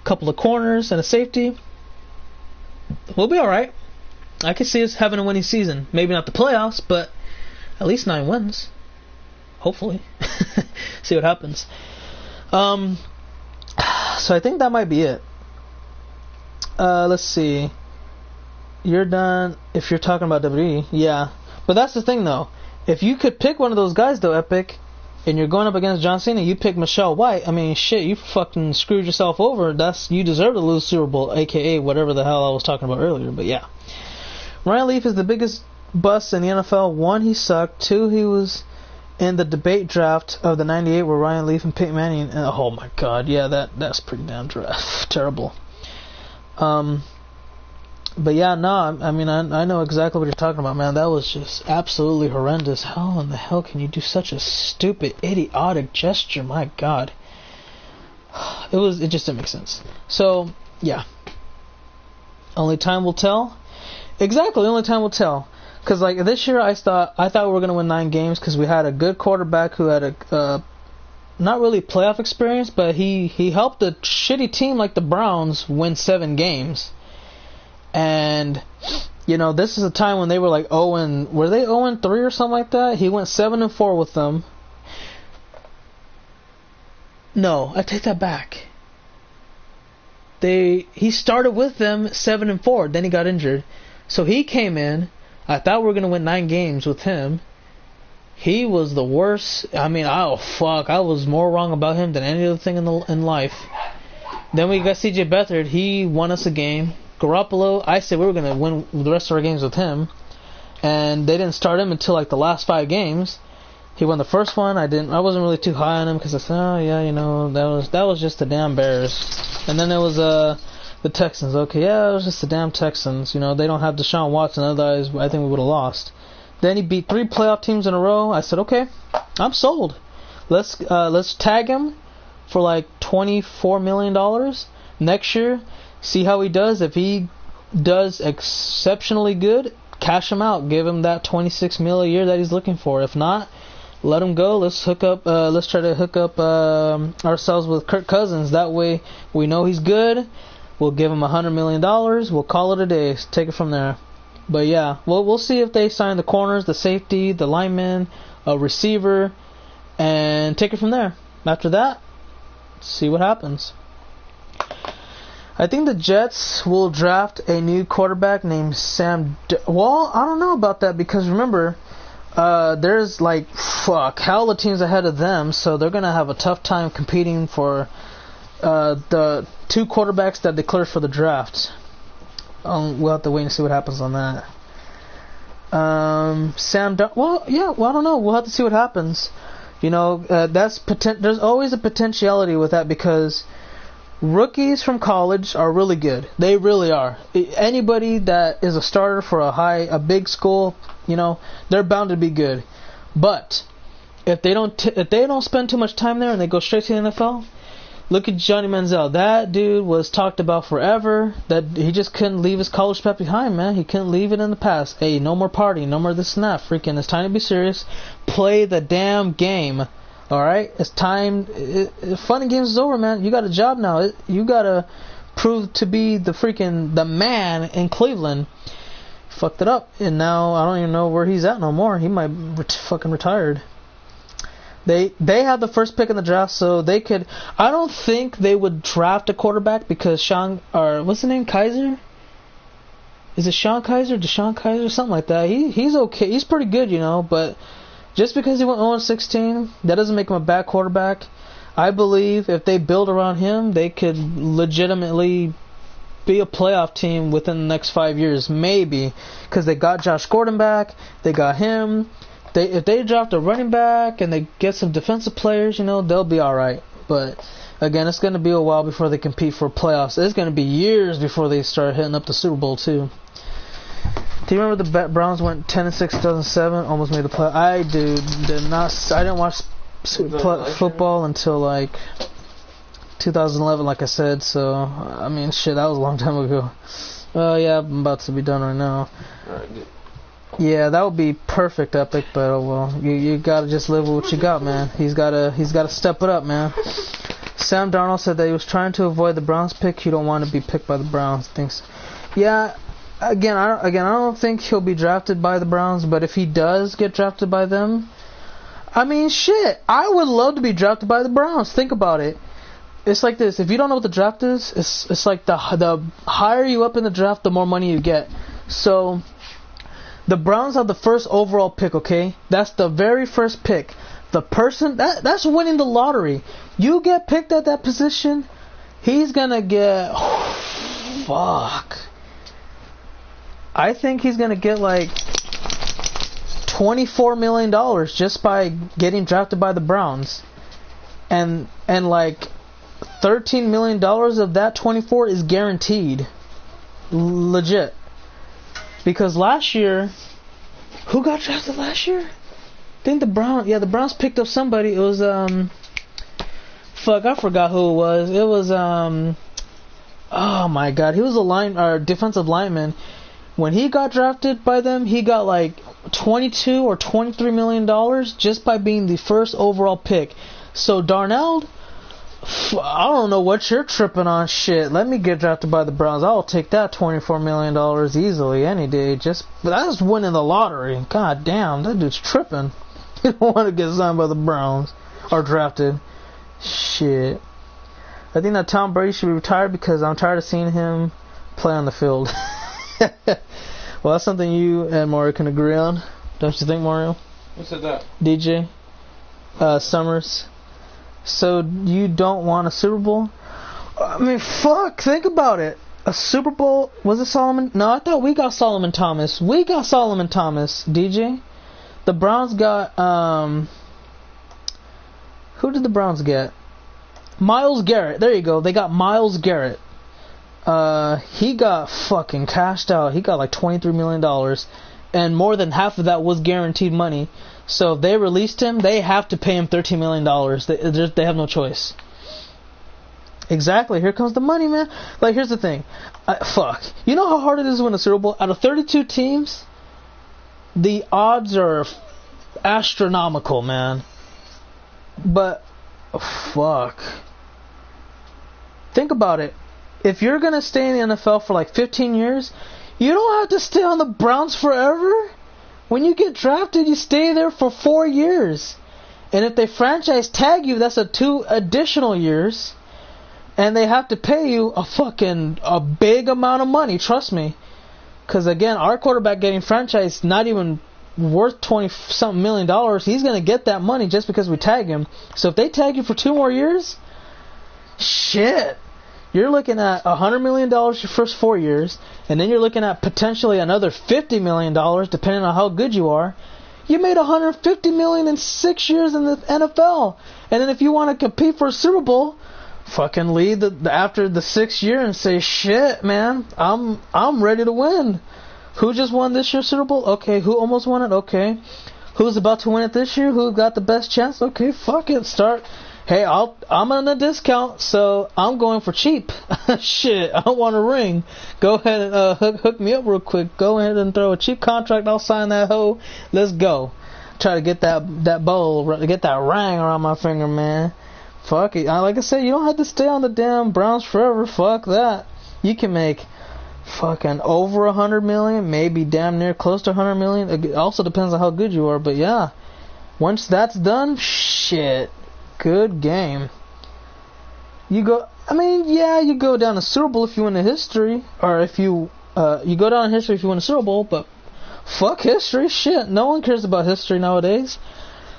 A couple of corners and a safety. We'll be all right. I could see us having a winning season. Maybe not the playoffs, but at least 9 wins. Hopefully. See what happens. So I think that might be it. Let's see. You're done if you're talking about WWE. Yeah. But that's the thing, though. If you could pick one of those guys, though, Epic, and you're going up against John Cena, you pick Michelle White. I mean, shit, you fucking screwed yourself over. You deserve to lose Super Bowl, a.k.a. whatever the hell I was talking about earlier. But yeah. Ryan Leaf is the biggest bust in the NFL. 1, he sucked. 2, he was in the debate draft of the 98 where Ryan Leaf and Peyton Manning. And, oh my god, yeah, that's pretty damn terrible. But yeah, no, I mean, I know exactly what you're talking about, man. That was just absolutely horrendous. How in the hell can you do such a stupid, idiotic gesture? My god. It just didn't make sense. So, yeah. Only time will tell. Exactly, only time will tell. Because, like, this year I thought we were going to win 9 games because we had a good quarterback who had a not really playoff experience, but he helped a shitty team like the Browns win 7 games. And, you know, this is a time when they were like were they 0-3 or something like that? He went 7-4 with them. No, I take that back. He started with them 7-4, then he got injured. So he came in. I thought we were going to win 9 games with him. He was the worst. I mean, I was more wrong about him than any other thing in life. Then we got CJ Beathard. He won us a game. Garoppolo, I said we were going to win the rest of our games with him. And they didn't start him until like the last 5 games. He won the first one. I wasn't really too high on him because I said, oh yeah, you know, that was just the damn Bears. And then there was the Texans. Okay, yeah, it was just the damn Texans. You know, they don't have Deshaun Watson. Otherwise, I think we would have lost. Then he beat 3 playoff teams in a row. I said, okay, I'm sold. Let's tag him for like $24 million next year. See how he does. If he does exceptionally good, cash him out. Give him that $26 million a year that he's looking for. If not, let him go. Let's try to hook up ourselves with Kirk Cousins. That way we know he's good. We'll give him $100 million. We'll call it a day. Take it from there. But yeah, we'll see if they sign the corners, the safety, the lineman, a receiver, and take it from there. After that, see what happens. I think the Jets will draft a new quarterback named Sam. Well, I don't know about that because remember, there's like hell the teams ahead of them, so they're gonna have a tough time competing for the 2 quarterbacks that declared for the draft. We'll have to wait and see what happens on that. Well, I don't know. We'll have to see what happens. You know, there's always a potentiality with that because rookies from college are really good. They really are. Anybody that is a starter for a big school, you know, they're bound to be good. But if they don't spend too much time there and they go straight to the NFL, Look at Johnny Manziel. That dude was talked about forever. That he just couldn't leave his college pet behind, man. He couldn't leave it in the past. Hey, no more partying, no more this and that. Freaking, it's time to be serious. Play the damn game. Alright? It's time. Fun and games is over, man. You got a job now. You gotta prove to be the man in Cleveland. Fucked it up. And now I don't even know where he's at no more. He might fucking retired. They had the first pick in the draft, so they could. I don't think they would draft a quarterback because what's the name, Kaiser? Is it Sean Kaiser, DeShone Kizer, something like that? He's okay. He's pretty good, But just because he went 0-16, that doesn't make him a bad quarterback. I believe if they build around him, they could legitimately be a playoff team within the next 5 years, maybe, because they got Josh Gordon back. They got him. If they draft a running back and they get some defensive players, they'll be alright. But again, it's going to be a while before they compete for playoffs. It's going to be years before they start hitting up the Super Bowl too. Do you remember the Browns went 10-6 2007, almost made the play? I did not. I didn't watch football until like 2011, like I said. So I mean, shit, that was a long time ago. Yeah, I'm about to be done right now. Alright, good. Yeah, that would be perfect, Epic, but oh well. You gotta just live with what you got, man. He's gotta step it up, man. Sam Darnold said that he was trying to avoid the Browns pick. You don't want to be picked by the Browns. Thinks, yeah. Again, I don't think he'll be drafted by the Browns, but if he does get drafted by them, I mean, shit, I would love to be drafted by the Browns. Think about it. It's like this. If you don't know what the draft is, it's like the higher you up in the draft, the more money you get. So the Browns have the first overall pick, okay? That's the very first pick. The person, that's winning the lottery. You get picked at that position, he's gonna get, fuck. I think he's gonna get like $24 million just by getting drafted by the Browns. And like $13 million of that 24 is guaranteed. Legit. Because last year, who got drafted last year? I think the Browns picked up somebody. It was, fuck, I forgot who it was. It was, oh my god, he was a defensive lineman. When he got drafted by them, he got like $22 or $23 million just by being the first overall pick. So Darnold, I don't know what you're tripping on. Shit, let me get drafted by the Browns. I'll take that $24 million easily any day. But that's winning the lottery. God damn, that dude's tripping. You don't want to get signed by the Browns or drafted. Shit. I think that Tom Brady should be retired because I'm tired of seeing him play on the field. Well, that's something you and Mario can agree on. Don't you think, Mario? Who said that? DJ Summers. So you don't want a Super Bowl? I mean, fuck, think about it. A Super Bowl, was it Solomon? No, I thought we got Solomon Thomas. DJ. The Browns got, who did the Browns get? Myles Garrett. There you go. They got Myles Garrett. He got fucking cashed out. He got like $23 million. And more than half of that was guaranteed money. So if they released him, they have to pay him $13 million. They have no choice. Exactly. Here comes the money, man. Like, here's the thing. Fuck. You know how hard it is to win a Super Bowl? Out of 32 teams, the odds are astronomical, man. But, fuck. Think about it. If you're going to stay in the NFL for like 15 years, you don't have to stay on the Browns forever. When you get drafted, you stay there for 4 years. And if they franchise tag you, that's 2 additional years. And they have to pay you a big amount of money, trust me. Because again, our quarterback getting franchised, not even worth $20-something million. He's going to get that money just because we tag him. So if they tag you for 2 more years, shit. You're looking at $100 million your first 4 years, and then you're looking at potentially another $50 million, depending on how good you are. You made $150 million in 6 years in the NFL, and then if you want to compete for a Super Bowl, fucking lead after the 6th year and say, shit, man, I'm ready to win. Who just won this year's Super Bowl? Okay, who almost won it? Okay, who's about to win it this year? Who got the best chance? Okay, fuck it, start. Hey, I'm on a discount, so I'm going for cheap. Shit, I don't want a ring. Go ahead and hook me up real quick. Go ahead and throw a cheap contract. I'll sign that hoe. Let's go. Try to get that bowl, get that ring around my finger, man. Fuck it. Like I said, you don't have to stay on the damn Browns forever. Fuck that. You can make fucking over 100 million, maybe damn near close to 100 million. It also depends on how good you are, but yeah. Once that's done, shit. Good game. You go down to Super Bowl if you win the history, or if you go down in history if you win a Super Bowl, but fuck history, shit. No one cares about history nowadays.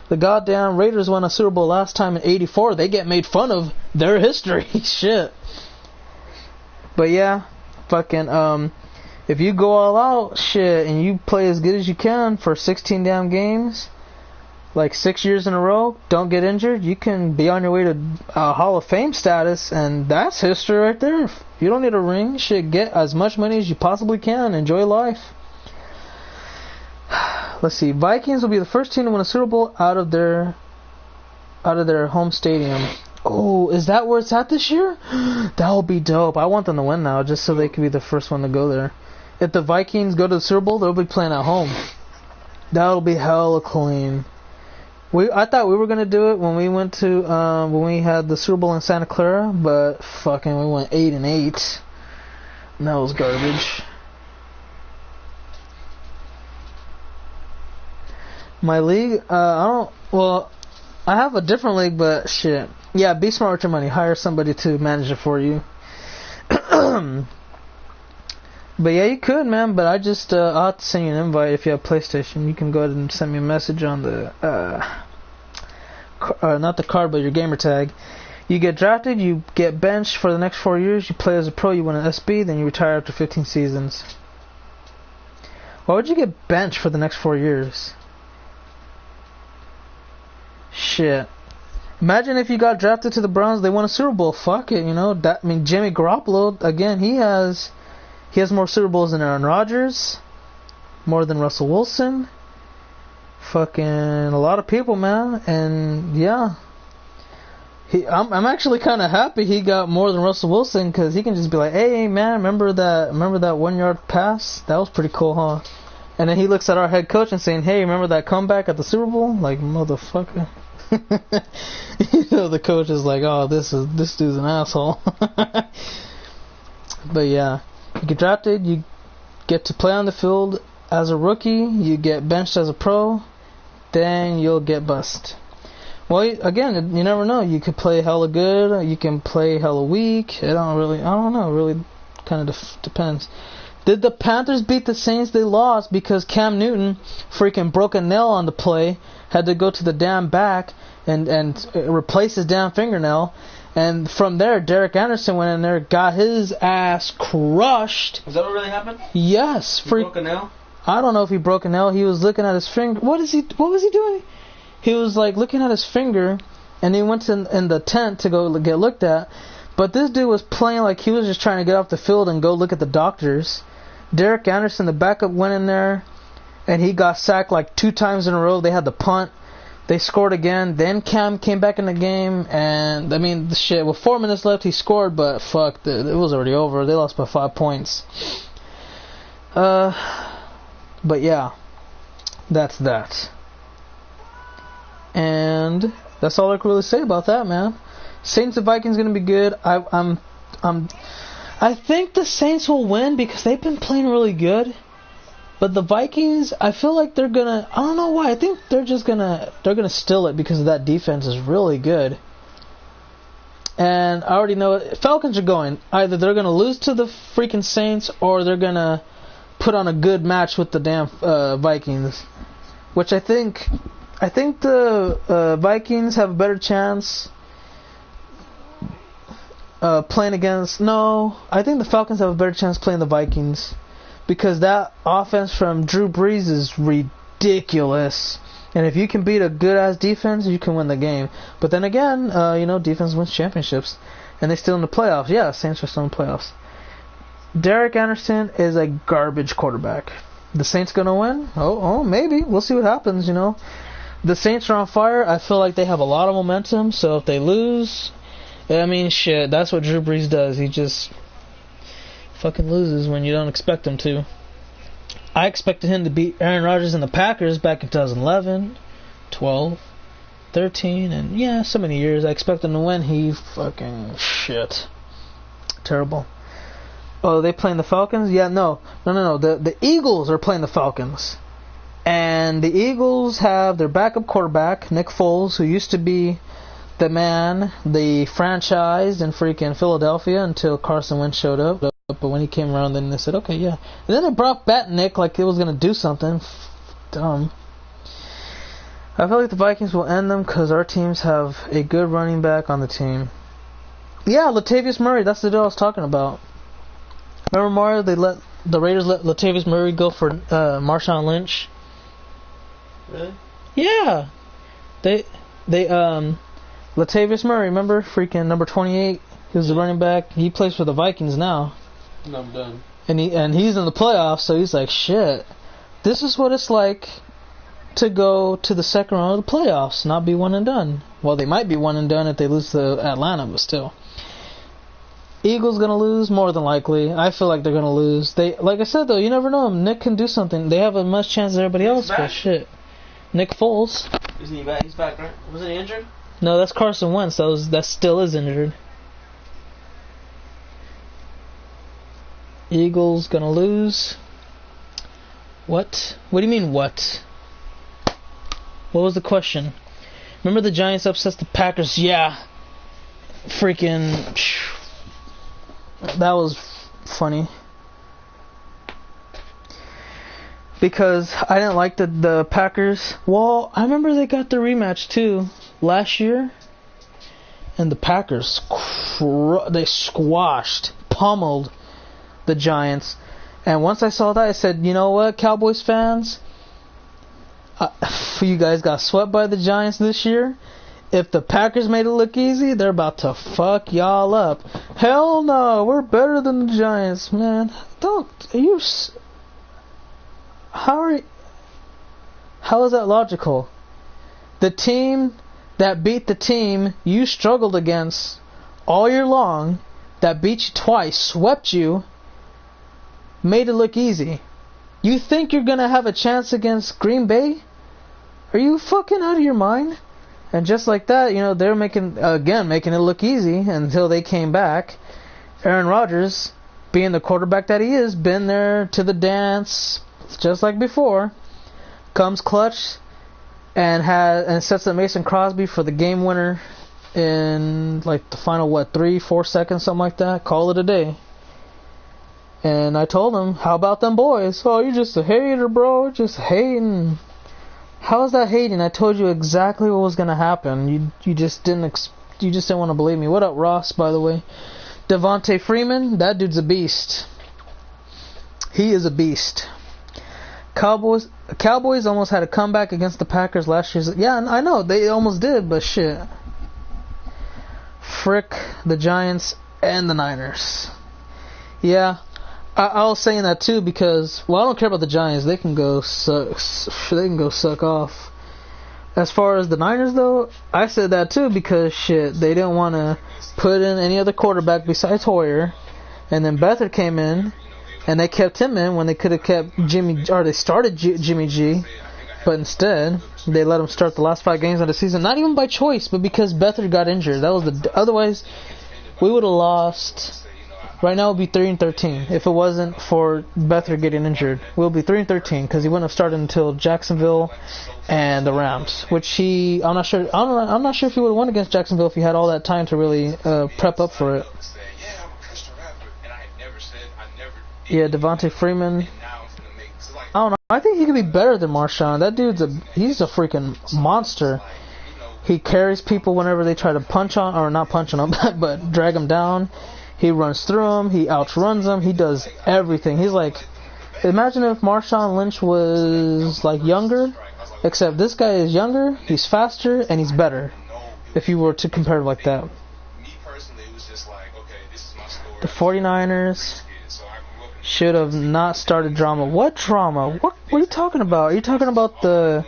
The goddamn Raiders won a Super Bowl last time in '84. They get made fun of their history, shit. But yeah, fucking if you go all out, shit, and you play as good as you can for 16 damn games, like 6 years in a row, don't get injured, you can be on your way to Hall of Fame status, and that's history right there. You don't need a ring. Shit, get as much money as you possibly can. Enjoy life. Let's see. Vikings will be the first team to win a Super Bowl out of their home stadium. Oh, is that where it's at this year? That would be dope. I want them to win now, just so they can be the first one to go there. If the Vikings go to the Super Bowl, they'll be playing at home. That'll be hella clean. I thought we were gonna do it when we went to when we had the Super Bowl in Santa Clara, but fucking we went 8-8. And that was garbage. My league, I have a different league, but shit. Yeah, be smart with your money. Hire somebody to manage it for you. But yeah, you could, man. But I just I'll have to send you an invite if you have PlayStation. You can go ahead and send me a message on the not the card, but your gamer tag. You get drafted, you get benched for the next 4 years. You play as a pro, you win an SB, then you retire after 15 seasons. Why would you get benched for the next 4 years? Shit. Imagine if you got drafted to the Browns, they won a Super Bowl. Fuck it, you know. Jimmy Garoppolo, again, he has more Super Bowls than Aaron Rodgers, more than Russell Wilson, fucking a lot of people, man. And yeah, I'm actually kind of happy he got more than Russell Wilson, because he can just be like, hey man, remember that 1-yard pass? That was pretty cool, huh? And then he looks at our head coach and saying, hey, remember that comeback at the Super Bowl? Like, motherfucker. You know, the coach is like, oh, this dude's an asshole. But yeah. You get drafted, you get to play on the field as a rookie, you get benched as a pro, then you'll get bust. Well, again, you never know. You could play hella good, you can play hella weak. I don't know, it really kind of depends. Did the Panthers beat the Saints? They lost because Cam Newton freaking broke a nail on the play, had to go to the damn back and replace his damn fingernail. And from there, Derek Anderson went in there, got his ass crushed. Is that what really happened? Yes. He broke a nail? I don't know if he broke a nail. He was looking at his finger. What was he doing? He was like looking at his finger, and he went in the tent to go get looked at. But this dude was playing like he was just trying to get off the field and go look at the doctors. Derek Anderson, the backup, went in there, and he got sacked like 2 times in a row. They had the punt. They scored again. Then Cam came back in the game, and I mean, with 4 minutes left, he scored, but fuck, it was already over. They lost by 5 points. But yeah, that's that. And that's all I can really say about that, man. Saints and Vikings gonna be good. I think the Saints will win because they've been playing really good. But the Vikings, I feel like they're gonna, I don't know why, I think they're gonna steal it because that defense is really good. And I already know it. Falcons are going. Either they're gonna lose to the freaking Saints, or they're gonna put on a good match with the damn Vikings. Which I think the Vikings have a better chance playing against, no, I think the Falcons have a better chance playing the Vikings. Because that offense from Drew Brees is ridiculous. And if you can beat a good-ass defense, you can win the game. But then again, defense wins championships. And they're still in the playoffs. Yeah, Saints are still in the playoffs. Derek Anderson is a garbage quarterback. The Saints going to win? Oh, maybe. We'll see what happens, The Saints are on fire. I feel like they have a lot of momentum, so if they lose, I mean, shit, that's what Drew Brees does. He just fucking loses when you don't expect him to. I expected him to beat Aaron Rodgers and the Packers back in 2011, 12, 13, and yeah, so many years. I expected him to win. He fucking shit. Terrible. Oh, they playing the Falcons? Yeah, no. The Eagles are playing the Falcons. And the Eagles have their backup quarterback, Nick Foles, who used to be the man, the franchise in freaking Philadelphia until Carson Wentz showed up. But when he came around, then they said, okay, yeah. And then they brought back Nick like it was going to do something. Dumb. I feel like the Vikings will end them because our teams have a good running back on the team. Yeah, Latavius Murray, that's the deal I was talking about. Remember, Mario, the Raiders let Latavius Murray go for Marshawn Lynch? Really? Yeah. Latavius Murray, remember? Freaking number 28. He was the running back. He plays for the Vikings now. No, I'm done. And he's in the playoffs, so he's like, shit. This is what it's like to go to the second round of the playoffs, not be one and done. Well, they might be one and done if they lose to Atlanta, but still. Eagles gonna lose more than likely. I feel like they're gonna lose. Like I said though, you never know. Nick can do something. They have as much chance as everybody else, but shit. Nick Foles. Isn't he back? He's back, right? Wasn't he injured? No, that's Carson Wentz. That still is injured. Eagles gonna lose. What? What do you mean what? What was the question? Remember the Giants upset the Packers? Yeah. Freaking. That was funny. Because I didn't like the Packers. Well, I remember they got the rematch too last year. And the Packers, they squashed, pummeled the Giants. And once I saw that, I said, you know what, Cowboys fans? You guys got swept by the Giants this year. If the Packers made it look easy, they're about to fuck y'all up. Hell no, we're better than the Giants, man. How is that logical? The team that beat the team you struggled against all year long, that beat you twice, swept you, made it look easy. You think you're gonna have a chance against Green Bay? Are you fucking out of your mind? And just like that, you know, they're making it look easy until they came back. Aaron Rodgers, being the quarterback that he is, been there to the dance, just like before, comes clutch and sets up Mason Crosby for the game winner in like the final 3-4 seconds, something like that. Call it a day. And I told him, how about them boys? Oh, you're just a hater, bro. Just hating. How is that hating? I told you exactly what was gonna happen. You just didn't want to believe me. What up, Ross? By the way, Devontae Freeman, that dude's a beast. He is a beast. Cowboys almost had a comeback against the Packers last year. Yeah, I know they almost did, but shit. Frick the Giants and the Niners. Yeah. I was saying that too because, well, I don't care about the Giants. They can go suck off. As far as the Niners, though, I said that too because shit, they didn't want to put in any other quarterback besides Hoyer, and then Beathard came in, and they kept him in when they could have kept they started Jimmy G, but instead they let him start the last 5 games of the season, not even by choice, but because Beathard got injured. Otherwise, we would have lost. Right now, it would be 3-13 if it wasn't for Beathard getting injured. We'll be 3-13 because he wouldn't have started until Jacksonville and the Rams, which I'm not sure if he would have won against Jacksonville if he had all that time to really prep up for it. Yeah, Devontae Freeman. I don't know. I think he could be better than Marshawn. That he's a freaking monster. He carries people whenever they try to not punch on him, but drag him down. He runs through them. He outruns them. He does everything. He's like, imagine if Marshawn Lynch was like younger, except this guy is younger, he's faster, and he's better. If you were to compare it like that. The 49ers should have not started drama. What drama? What are you talking about? Are you talking about the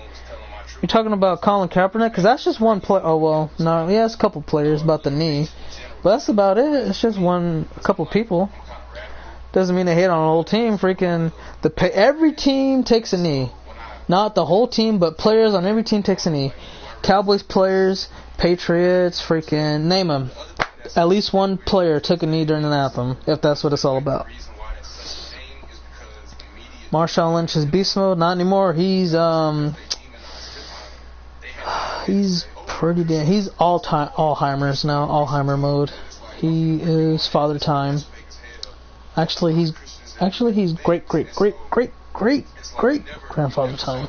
You're talking about Colin Kaepernick? Because that's just one player. Oh, well, no, yeah, it's a couple players about the knee. But that's about it. It's just a couple people. Doesn't mean they hate on an whole team. Freaking, every team takes a knee. Not the whole team, but players on every team takes a knee. Cowboys players, Patriots, freaking, name them. At least one player took a knee during an anthem, if that's what it's all about. Marshawn Lynch is beast mode. Not anymore. He's pretty damn. He's Alzheimer's now. Alzheimer mode. He is father time. Actually, he's great grandfather time.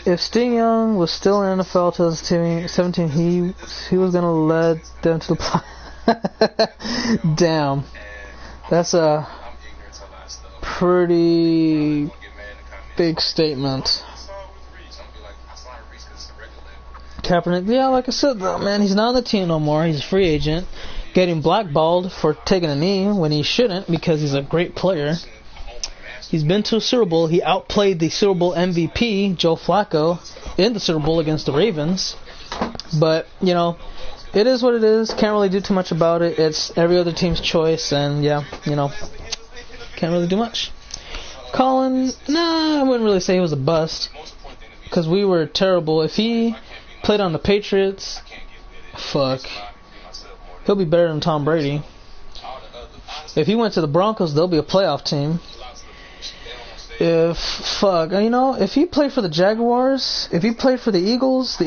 If Sting Young was still in NFL 2017, he was gonna lead them to the Damn, that's a pretty big statement. Kaepernick, yeah, like I said though, man, he's not on the team no more. He's a free agent, getting blackballed for taking a knee when he shouldn't because he's a great player. He's been to a Super Bowl. He outplayed the Super Bowl MVP, Joe Flacco, in the Super Bowl against the Ravens. But, you know, it is what it is. Can't really do too much about it. It's every other team's choice, and, yeah, you know, can't really do much. Colin, nah, I wouldn't really say he was a bust, because we were terrible. If he played on the Patriots, fuck, he'll be better than Tom Brady. If he went to the Broncos, they'll be a playoff team. If he played for the Jaguars, if he played for the Eagles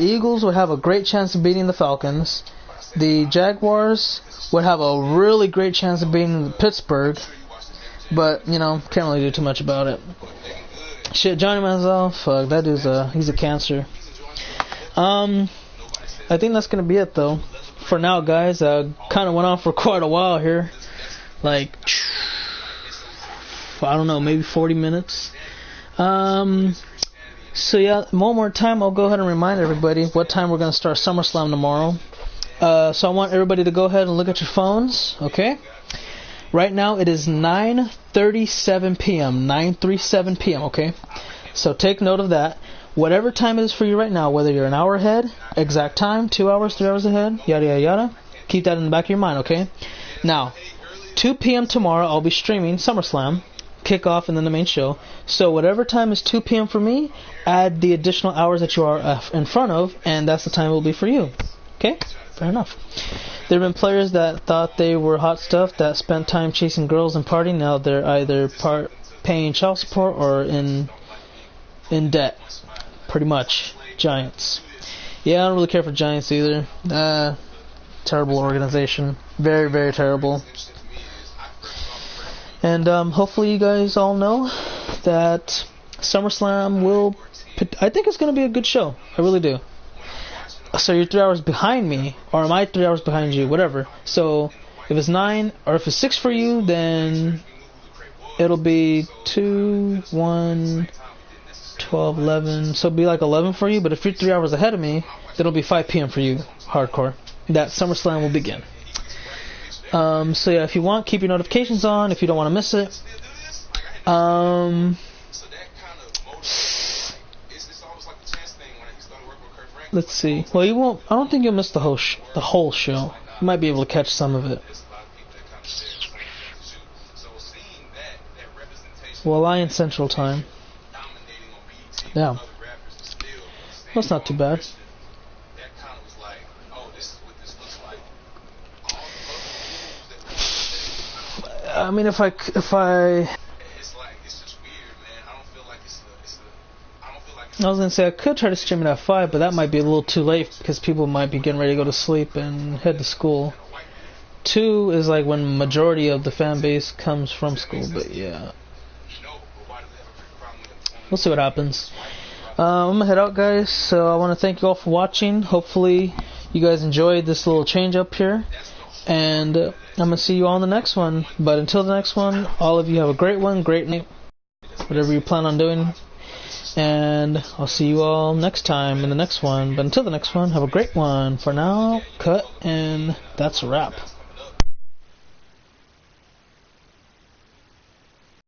would have a great chance of beating the Falcons. The Jaguars would have a really great chance of beating Pittsburgh. But, you know, can't really do too much about it. Shit, Johnny Manziel, fuck, that dude's he's a cancer. I think that's gonna be it though. For now, guys, kind of went on for quite a while here. Like, I don't know, maybe 40 minutes. So yeah, one more time, I'll go ahead and remind everybody what time we're going to start SummerSlam tomorrow. So I want everybody to go ahead and look at your phones, okay? Right now it is 9:37 p.m. 9:37 p.m., okay? So take note of that. Whatever time it is for you right now, whether you're an hour ahead, exact time, 2 hours, 3 hours ahead, yada yada yada, keep that in the back of your mind, okay? Now, 2 p.m. tomorrow, I'll be streaming SummerSlam, kickoff, and then the main show. So whatever time is 2 p.m. for me, add the additional hours that you are in front of, and that's the time it will be for you. Okay? Fair enough. There have been players that thought they were hot stuff that spent time chasing girls and partying. Now they're either paying child support or in debt. Pretty much. Giants. Yeah, I don't really care for Giants either. Terrible organization. Very, very terrible. And hopefully you guys all know that SummerSlam will... I think it's going to be a good show. I really do. So you're 3 hours behind me, or am I 3 hours behind you? Whatever. So if it's 9, or if it's 6 for you, then it'll be 2, 1, 12, 11. So it'll be like 11 for you. But if you're 3 hours ahead of me, then it'll be 5 p.m. for you, hardcore. That SummerSlam will begin. So yeah, if you want, keep your notifications on if you don't want to miss it. Let's see. Well, you won't. I don't think you'll miss the whole show. You might be able to catch some of it. Well, Alliance Central Time. Yeah. That's not too bad. I mean, if I was gonna say I could try to stream it at 5, but that might be a little too late because people might be getting ready to go to sleep and head to school. 2 is like when majority of the fan base comes from school, but yeah. We'll see what happens. I'm gonna head out, guys, so I want to thank you all for watching. Hopefully you guys enjoyed this little change up here, and I'm gonna see you all in the next one. But until the next one, all of you have a great one, great night, whatever you plan on doing. And I'll see you all next time in the next one. But until the next one, have a great one. For now, cut, and that's a wrap.